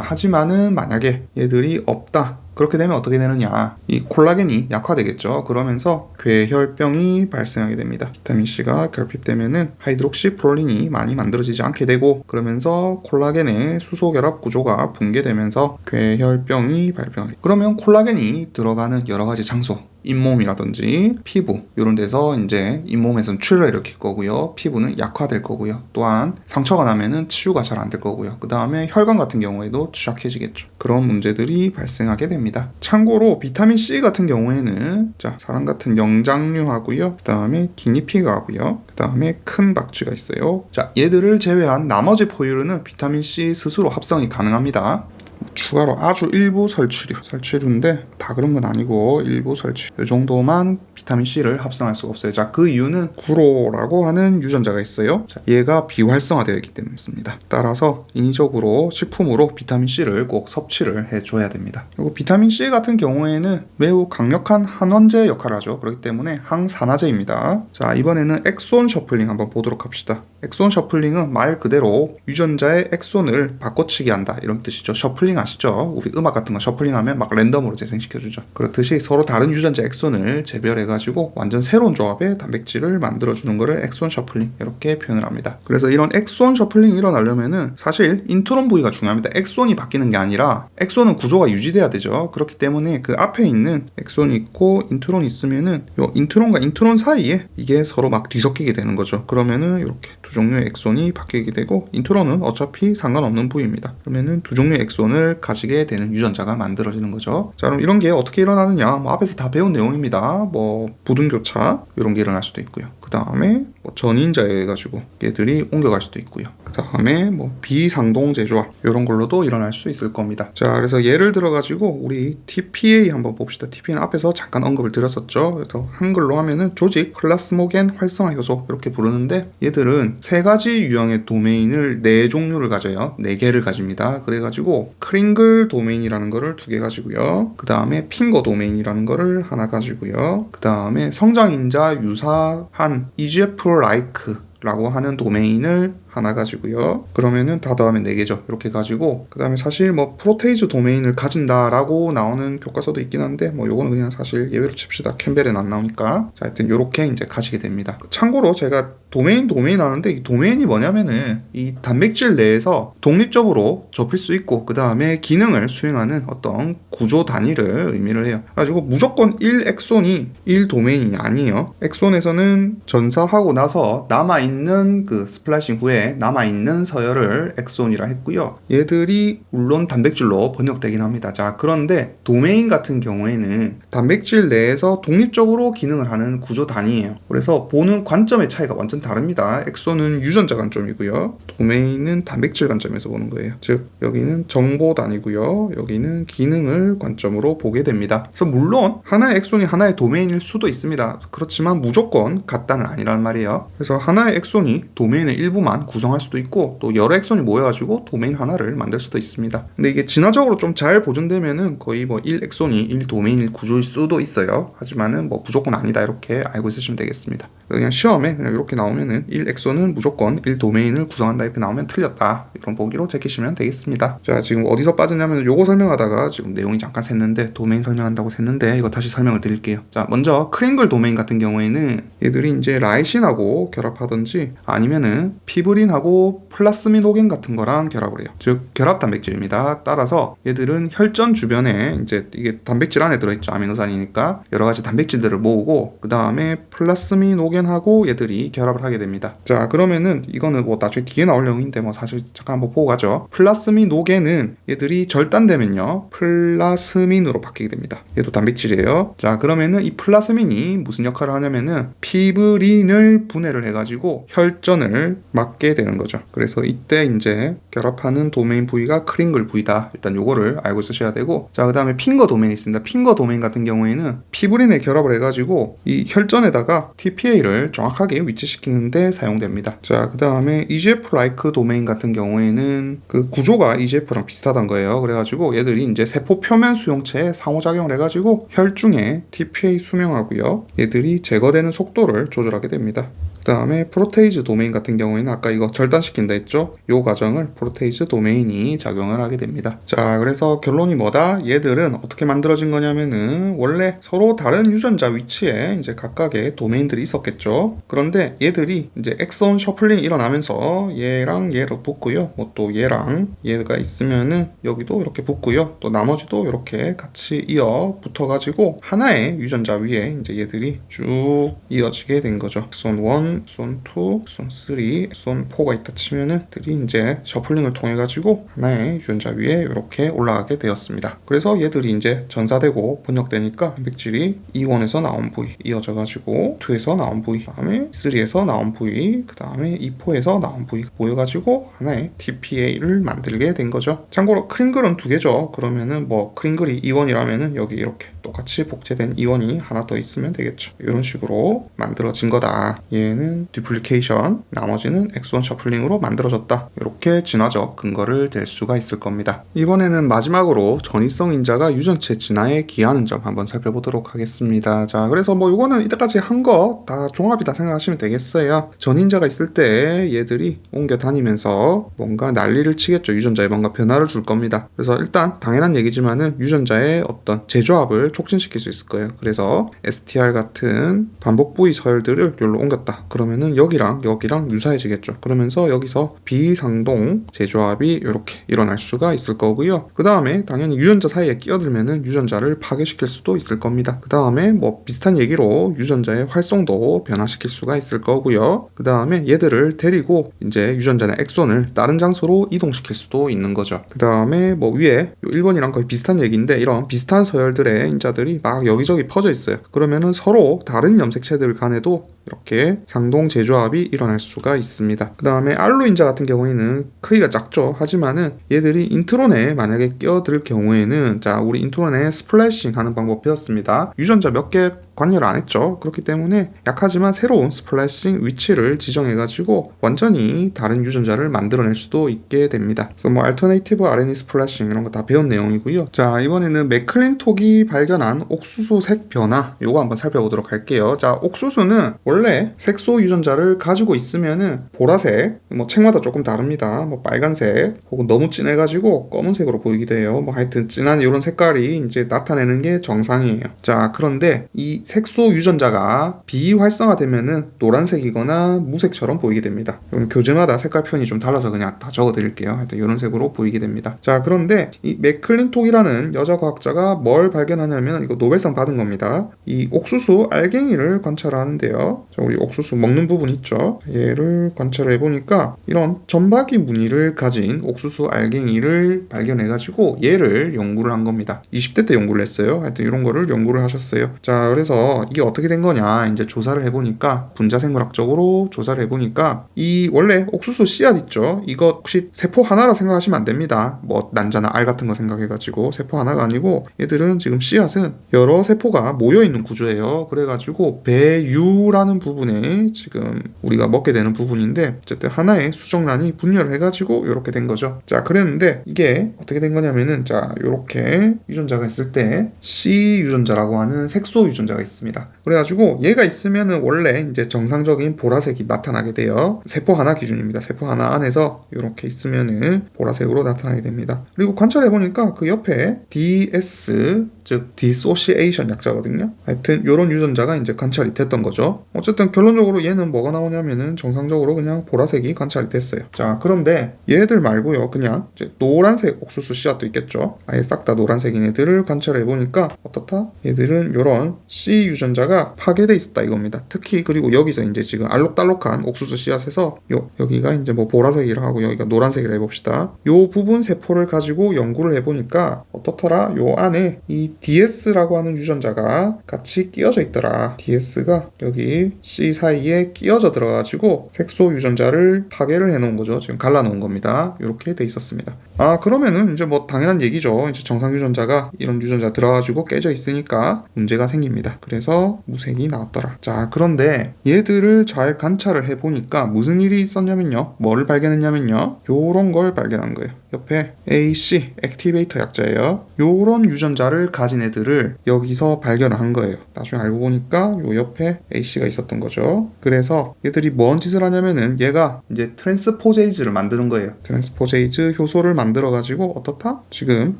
하지만은 만약에 얘들이 없다, 그렇게 되면 어떻게 되느냐, 이 콜라겐이 약화되겠죠. 그러면서 괴혈병이 발생하게 됩니다. 비타민C가 결핍되면은 하이드록시 프롤린이 많이 만들어지지 않게 되고, 그러면서 콜라겐의 수소결합 구조가 붕괴되면서 괴혈병이 발병하게. 그러면 콜라겐이 들어가는 여러 가지 장소, 잇몸이라든지 피부 이런 데서 이제 잇몸에서는 출혈을 일으킬 거고요. 피부는 약화될 거고요. 또한 상처가 나면은 치유가 잘 안 될 거고요. 그 다음에 혈관 같은 경우에도 취약해지겠죠. 그런 문제들이 발생하게 됩니다. 참고로 비타민 C 같은 경우에는 자, 사람 같은 영장류하고요. 그 다음에 기니피그하고요. 그 다음에 큰 박쥐가 있어요. 자, 얘들을 제외한 나머지 포유류는 비타민 C 스스로 합성이 가능합니다. 추가로 아주 일부 설치류인데 다 그런 건 아니고 일부 설치. 이 정도만 비타민 C를 합성할 수가 없어요. 자, 그 이유는 구로라고 하는 유전자가 있어요. 자, 얘가 비활성화되어 있기 때문입니다. 따라서 인위적으로 식품으로 비타민 C를 꼭 섭취를 해줘야 됩니다. 그리고 비타민 C 같은 경우에는 매우 강력한 항원제 역할을 하죠. 그렇기 때문에 항산화제입니다. 자, 이번에는 엑손 셔플링 한번 보도록 합시다. 엑손 셔플링은 말 그대로 유전자의 엑손을 바꿔치기 한다 이런 뜻이죠. 셔플링 아시죠? 우리 음악 같은 거 셔플링하면 막 랜덤으로 재생시켜주죠. 그렇듯이 서로 다른 유전자 엑손을 재별해가지고 완전 새로운 조합의 단백질을 만들어주는 거를 엑손 셔플링 이렇게 표현을 합니다. 그래서 이런 엑손 셔플링이 일어나려면은 사실 인트론 부위가 중요합니다. 엑손이 바뀌는 게 아니라 엑손은 구조가 유지돼야 되죠. 그렇기 때문에 그 앞에 있는 엑손이 있고 인트론이 있으면은 요 인트론과 인트론 사이에 이게 서로 막 뒤섞이게 되는 거죠. 그러면은 이렇게 두 종류의 엑손이 바뀌게 되고 인트론은 어차피 상관없는 부위입니다. 그러면은 두 종류의 엑손을 가지게 되는 유전자가 만들어지는 거죠. 자, 그럼 이런 게 어떻게 일어나느냐? 뭐 앞에서 다 배운 내용입니다. 뭐 부등교차 이런 게 일어날 수도 있고요. 그 다음에 뭐 전인자에 해가지고 얘들이 옮겨갈 수도 있고요. 그 다음에 뭐 비상동제 조합 이런 걸로도 일어날 수 있을 겁니다. 자, 그래서 예를 들어가지고 우리 TPA 한번 봅시다. TPA는 앞에서 잠깐 언급을 드렸었죠. 그래서 한글로 하면은 조직 플라스모겐 활성화 효소 이렇게 부르는데 얘들은 세 가지 유형의 도메인을 네 종류를 가져요. 네 개를 가집니다. 그래가지고 크링글 도메인이라는 거를 두 개 가지고요. 그 다음에 핑거 도메인이라는 거를 하나 가지고요. 그 다음에 성장인자 유사한 EGF-like 라고 하는 도메인을 하나 가지고요. 그러면은 다 더하면 4개죠. 이렇게 가지고 그 다음에 사실 뭐 프로테이즈 도메인을 가진다라고 나오는 교과서도 있긴 한데 뭐 요거는 그냥 사실 예외로 칩시다. 캠벨에는 안 나오니까. 자, 하여튼 요렇게 이제 가지게 됩니다. 참고로 제가 도메인 하는데 이 도메인이 뭐냐면은 이 단백질 내에서 독립적으로 접힐 수 있고 그 다음에 기능을 수행하는 어떤 구조 단위를 의미를 해요. 그래가지고 무조건 1엑손이 1도메인이 아니에요. 엑손에서는 전사하고 나서 남아있는 그 스플라이싱 후에 남아있는 서열을 엑손이라 했고요. 얘들이 물론 단백질로 번역되긴 합니다. 자, 그런데 도메인 같은 경우에는 단백질 내에서 독립적으로 기능을 하는 구조 단위예요. 그래서 보는 관점의 차이가 완전 다릅니다. 엑손은 유전자 관점이고요. 도메인은 단백질 관점에서 보는 거예요. 즉 여기는 정보 단위고요. 여기는 기능을 관점으로 보게 됩니다. 그래서 물론 하나의 엑손이 하나의 도메인일 수도 있습니다. 그렇지만 무조건 같다는 아니란 말이에요. 그래서 하나의 엑손이 도메인의 일부만 구성할 수도 있고 또 여러 엑손이 모여가지고 도메인 하나를 만들 수도 있습니다. 근데 이게 진화적으로 좀 잘 보존되면은 거의 뭐 1엑손이 1도메인일 구조일 수도 있어요. 하지만은 뭐 무조건 아니다 이렇게 알고 있으시면 되겠습니다. 그냥 시험에 그냥 이렇게 나오면은 1엑손은 무조건 1도메인을 구성한다 이렇게 나오면 틀렸다 이런 보기로 제끼시면 되겠습니다. 자, 지금 어디서 빠졌냐면 요거 설명하다가 지금 내용이 잠깐 샜는데 도메인 설명한다고 샜는데 이거 다시 설명을 드릴게요. 자, 먼저 크링글 도메인 같은 경우에는 얘들이 이제 라이신하고 결합하든지 아니면은 피브린하고 플라스미노겐 같은 거랑 결합을 해요. 즉 결합 단백질입니다. 따라서 얘들은 혈전 주변에 이제 이게 단백질 안에 들어있죠. 아미노산이니까 여러 가지 단백질들을 모으고 그 다음에 플라스미노겐하고 얘들이 결합을 하게 됩니다. 자, 그러면은 이거는 뭐 나중에 뒤에 나올 내용인데 뭐 사실 잠깐 한번 보고 가죠. 플라스미노겐은 얘들이 절단되면요 플라스민으로 바뀌게 됩니다. 얘도 단백질이에요. 자, 그러면은 이 플라스민이 무슨 역할을 하냐면은 피브린을 분해를 해가지고 혈전을 막게 되는 거죠. 그래서 이때 이제 결합하는 도메인 부위가 크링글 부위다. 일단 요거를 알고 있으셔야 되고, 자, 그 다음에 핑거 도메인이 있습니다. 핑거 도메인 같은 경우에는 피브린에 결합을 해가지고 이 혈전에다가 TPA를 정확하게 위치시키는데 사용됩니다. 자, 그 다음에 EGF-like 도메인 같은 경우에는 그 구조가 EGF랑 비슷하단 거예요. 그래가지고 얘들이 이제 세포 표면 수용체에 상호작용을 해가지고 혈중에 TPA 수명하고요. 얘들이 제거되는 속도를 조절하게 됩니다. 그 다음에 프로테이즈 도메인 같은 경우에는 아까 이거 절단시킨다 했죠? 이 과정을 프로테이즈 도메인이 작용을 하게 됩니다. 자, 그래서 결론이 뭐다? 얘들은 어떻게 만들어진 거냐면은 원래 서로 다른 유전자 위치에 이제 각각의 도메인들이 있었겠죠. 그런데 얘들이 이제 엑손 셔플링이 일어나면서 얘랑 얘로 붙고요. 뭐 또 얘랑 얘가 있으면은 여기도 이렇게 붙고요. 또 나머지도 이렇게 같이 이어 붙어가지고 하나의 유전자 위에 이제 얘들이 쭉 이어지게 된 거죠. 엑손 1, 엑손, 엑손2, 엑손3, 엑손4가 있다 치면은 들이 이제 셔플링을 통해 가지고 하나의 유전자 위에 이렇게 올라가게 되었습니다. 그래서 얘들이 이제 전사되고 번역되니까 단백질이 E1에서 나온 부위 이어져 가지고 2에서 나온 부위, 그다음에 3에서 나온 부위, 그다음에 E4에서 나온 부위가 모여 가지고 하나의 TPA를 만들게 된 거죠. 참고로 크링글은 두 개죠. 그러면은 뭐 크링글이 E1이라면은 여기 이렇게 똑같이 복제된 E1이 하나 더 있으면 되겠죠. 이런 식으로 만들어진 거다. 얘는 디플리케이션, 나머지는 엑손 셔플링으로 만들어졌다. 이렇게 진화적 근거를 댈 수가 있을 겁니다. 이번에는 마지막으로 전이성 인자가 유전체 진화에 기하는 점 한번 살펴보도록 하겠습니다. 자, 그래서 뭐 이거는 이때까지 한 거 다 종합이다 생각하시면 되겠어요. 전인자가 있을 때 얘들이 옮겨 다니면서 뭔가 난리를 치겠죠. 유전자에 뭔가 변화를 줄 겁니다. 그래서 일단 당연한 얘기지만은 유전자의 어떤 재조합을 촉진시킬 수 있을 거예요. 그래서 STR 같은 반복 부위 서열들을 여기로 옮겼다. 그러면은 여기랑 유사해지겠죠. 그러면서 여기서 비상동 재조합이 이렇게 일어날 수가 있을 거고요. 그 다음에 당연히 유전자 사이에 끼어들면은 유전자를 파괴시킬 수도 있을 겁니다. 그 다음에 뭐 비슷한 얘기로 유전자의 활성도 변화시킬 수가 있을 거고요. 그 다음에 얘들을 데리고 이제 유전자나 엑손을 다른 장소로 이동시킬 수도 있는 거죠. 그 다음에 뭐 위에 1번이랑 거의 비슷한 얘기인데 이런 비슷한 서열들의 인자들이 막 여기저기 퍼져 있어요. 그러면은 서로 다른 염색체들 간에도 이렇게 상동 재조합이 일어날 수가 있습니다. 그 다음에 알로 인자 같은 경우에는 크기가 작죠. 하지만은 얘들이 인트론에 만약에 끼어들 경우에는 자, 우리 인트론에 스플래싱 하는 방법 배웠습니다. 유전자 몇 개 관여를 안 했죠. 그렇기 때문에 약하지만 새로운 스플래싱 위치를 지정해가지고 완전히 다른 유전자를 만들어낼 수도 있게 됩니다. 그래서 뭐 알터네이티브 RNA 스플래싱 이런 거 다 배운 내용이고요. 자, 이번에는 맥클린톡이 발견한 옥수수 색 변화 요거 한번 살펴보도록 할게요. 자, 옥수수는 원래 색소 유전자를 가지고 있으면은 보라색, 뭐 책마다 조금 다릅니다. 뭐 빨간색 혹은 너무 진해가지고 검은색으로 보이기도 해요. 뭐 하여튼 진한 이런 색깔이 이제 나타내는 게 정상이에요. 자, 그런데 이 색소 유전자가 비활성화되면은 노란색이거나 무색처럼 보이게 됩니다. 교재마다 색깔 표현이 좀 달라서 그냥 다 적어드릴게요. 하여튼 이런 색으로 보이게 됩니다. 자, 그런데 이 맥클린톡이라는 여자 과학자가 뭘 발견하냐면 이거 노벨상 받은 겁니다. 이 옥수수 알갱이를 관찰하는데요. 자, 우리 옥수수 먹는 부분 있죠. 얘를 관찰을 해보니까 이런 점박이 무늬를 가진 옥수수 알갱이를 발견해가지고 얘를 연구를 한 겁니다. 20대 때 연구를 했어요. 하여튼 이런 거를 연구를 하셨어요. 자, 그래서 이게 어떻게 된 거냐 이제 조사를 해보니까 분자생물학적으로 조사를 해보니까 이 원래 옥수수 씨앗 있죠. 이거 혹시 세포 하나라 생각하시면 안 됩니다. 뭐 난자나 알 같은 거 생각해가지고 세포 하나가 아니고 얘들은 지금 씨앗은 여러 세포가 모여있는 구조예요. 그래가지고 배유라는 부분에 지금 우리가 먹게 되는 부분인데 어쨌든 하나의 수정란이 분열을 해가지고 이렇게 된 거죠. 자, 그랬는데 이게 어떻게 된 거냐면은 자, 이렇게 유전자가 있을 때 C 유전자라고 하는 색소 유전자가 있습니다. 그래가지고 얘가 있으면은 원래 이제 정상적인 보라색이 나타나게 돼요. 세포 하나 기준입니다. 세포 하나 안에서 이렇게 있으면은 보라색으로 나타나게 됩니다. 그리고 관찰해보니까 그 옆에 DS 즉 디소시에이션 약자거든요. 하여튼 이런 유전자가 이제 관찰이 됐던 거죠. 어쨌든 결론적으로 얘는 뭐가 나오냐면은 정상적으로 그냥 보라색이 관찰이 됐어요. 자, 그런데 얘들 말고요, 그냥 이제 노란색 옥수수 씨앗도 있겠죠. 아예 싹 다 노란색인 애들을 관찰해 보니까 어떻다? 얘들은 이런 C 유전자가 파괴돼 있었다 이겁니다. 특히 그리고 여기서 이제 지금 알록달록한 옥수수 씨앗에서 여기가 이제 뭐 보라색이라 하고 여기가 노란색이라 해봅시다. 요 부분 세포를 가지고 연구를 해보니까 어떻더라? 요 안에 이 DS라고 하는 유전자가 같이 끼어져 있더라. DS가 여기 C 사이에 끼어져 들어가지고 색소 유전자를 파괴를 해놓은 거죠. 지금 갈라놓은 겁니다. 이렇게 돼 있었습니다. 아, 그러면은 이제 뭐 당연한 얘기죠. 이제 정상 유전자가 이런 유전자 들어가지고 깨져 있으니까 문제가 생깁니다. 그래서 무색이 나왔더라. 자, 그런데 얘들을 잘 관찰을 해보니까 무슨 일이 있었냐면요. 뭐를 발견했냐면요. 요런 걸 발견한 거예요. 옆에 AC, 액티베이터 약자예요. 요런 유전자를 가진 애들을 여기서 발견을 한 거예요. 나중에 알고 보니까 요 옆에 AC가 있었던 거죠. 그래서 얘들이 뭔 짓을 하냐면은 얘가 이제 트랜스포제이즈를 만드는 거예요. 트랜스포제이즈 효소를 만들어가지고 어떻다? 지금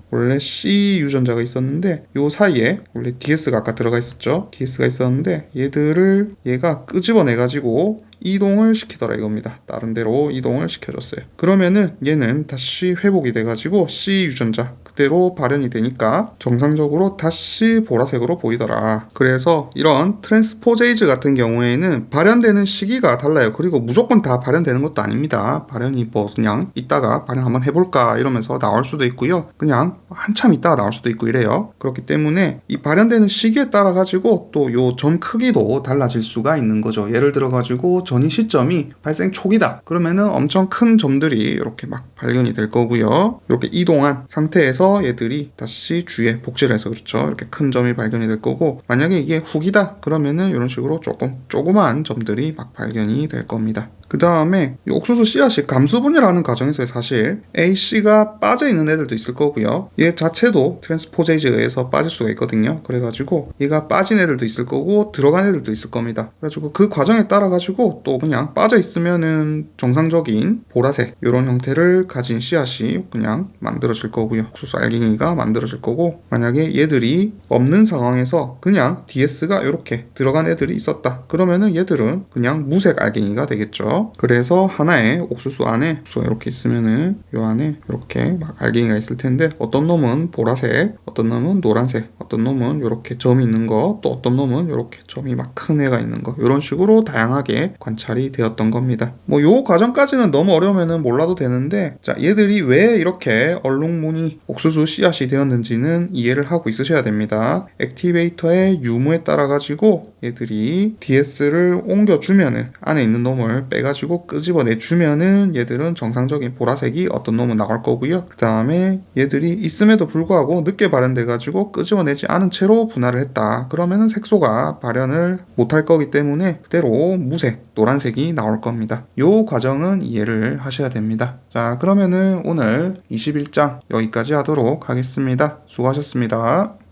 원래 C 유전자가 있었는데 요 사이에 원래 DS가 아까 들어가 있었죠. DS가 있었는데 얘들을 얘가 끄집어내가지고 이동을 시키더라 이겁니다. 다른 데로 이동을 시켜줬어요. 그러면은 얘는 다시 회복이 돼가지고 C 유전자 그대로 발현이 되니까 정상적으로 다시 보라색으로 보이더라. 그래서 이런 트랜스포제이즈 같은 경우에는 발현되는 시기가 달라요. 그리고 무조건 다 발현되는 것도 아닙니다. 발현이 뭐 그냥 이따가 발현 한번 해볼까 이러면서 나올 수도 있고요. 그냥 한참 있다가 나올 수도 있고 이래요. 그렇기 때문에 이 발현되는 시기에 따라 가지고 또 요 점 크기도 달라질 수가 있는 거죠. 예를 들어 가지고 전이 시점이 발생 초기다. 그러면은 엄청 큰 점들이 이렇게 막 발견이 될 거고요. 이렇게 이동한 상태에서 얘들이 다시 주위에 복제를 해서 그렇죠. 이렇게 큰 점이 발견이 될 거고, 만약에 이게 후기다 그러면은 이런 식으로 조그만 점들이 막 발견이 될 겁니다. 그 다음에 이 옥수수 씨앗이 감수분열하는 과정에서 사실 AC가 빠져있는 애들도 있을 거고요. 얘 자체도 트랜스포제이즈에 의해서 빠질 수가 있거든요. 그래가지고 얘가 빠진 애들도 있을 거고 들어간 애들도 있을 겁니다. 그래가지고 그 과정에 따라가지고 또 그냥 빠져있으면은 정상적인 보라색 이런 형태를 가진 씨앗이 그냥 만들어질 거고요. 옥수수 알갱이가 만들어질 거고, 만약에 얘들이 없는 상황에서 그냥 DS가 이렇게 들어간 애들이 있었다 그러면은 얘들은 그냥 무색 알갱이가 되겠죠. 그래서 하나의 옥수수 안에 옥수수가 이렇게 있으면은 요 안에 이렇게 막 알갱이가 있을 텐데, 어떤 놈은 보라색, 어떤 놈은 노란색, 어떤 놈은 이렇게 점이 있는 거, 또 어떤 놈은 이렇게 점이 막 큰 애가 있는 거, 이런 식으로 다양하게 관찰이 되었던 겁니다. 뭐 요 과정까지는 너무 어려우면은 몰라도 되는데, 자 얘들이 왜 이렇게 얼룩무늬 옥수수 씨앗이 되었는지는 이해를 하고 있으셔야 됩니다. 액티베이터의 유무에 따라 가지고 얘들이 DS를 옮겨주면은 안에 있는 놈을 빼가지고 끄집어내주면은 얘들은 정상적인 보라색이 어떤 놈은 나올 거고요. 그 다음에 얘들이 있음에도 불구하고 늦게 발현돼가지고 끄집어내지 않은 채로 분할을 했다 그러면은 색소가 발현을 못할 거기 때문에 그대로 무색, 노란색이 나올 겁니다. 요 과정은 이해를 하셔야 됩니다. 자, 그러면은 오늘 21장 여기까지 하도록 하겠습니다. 수고하셨습니다.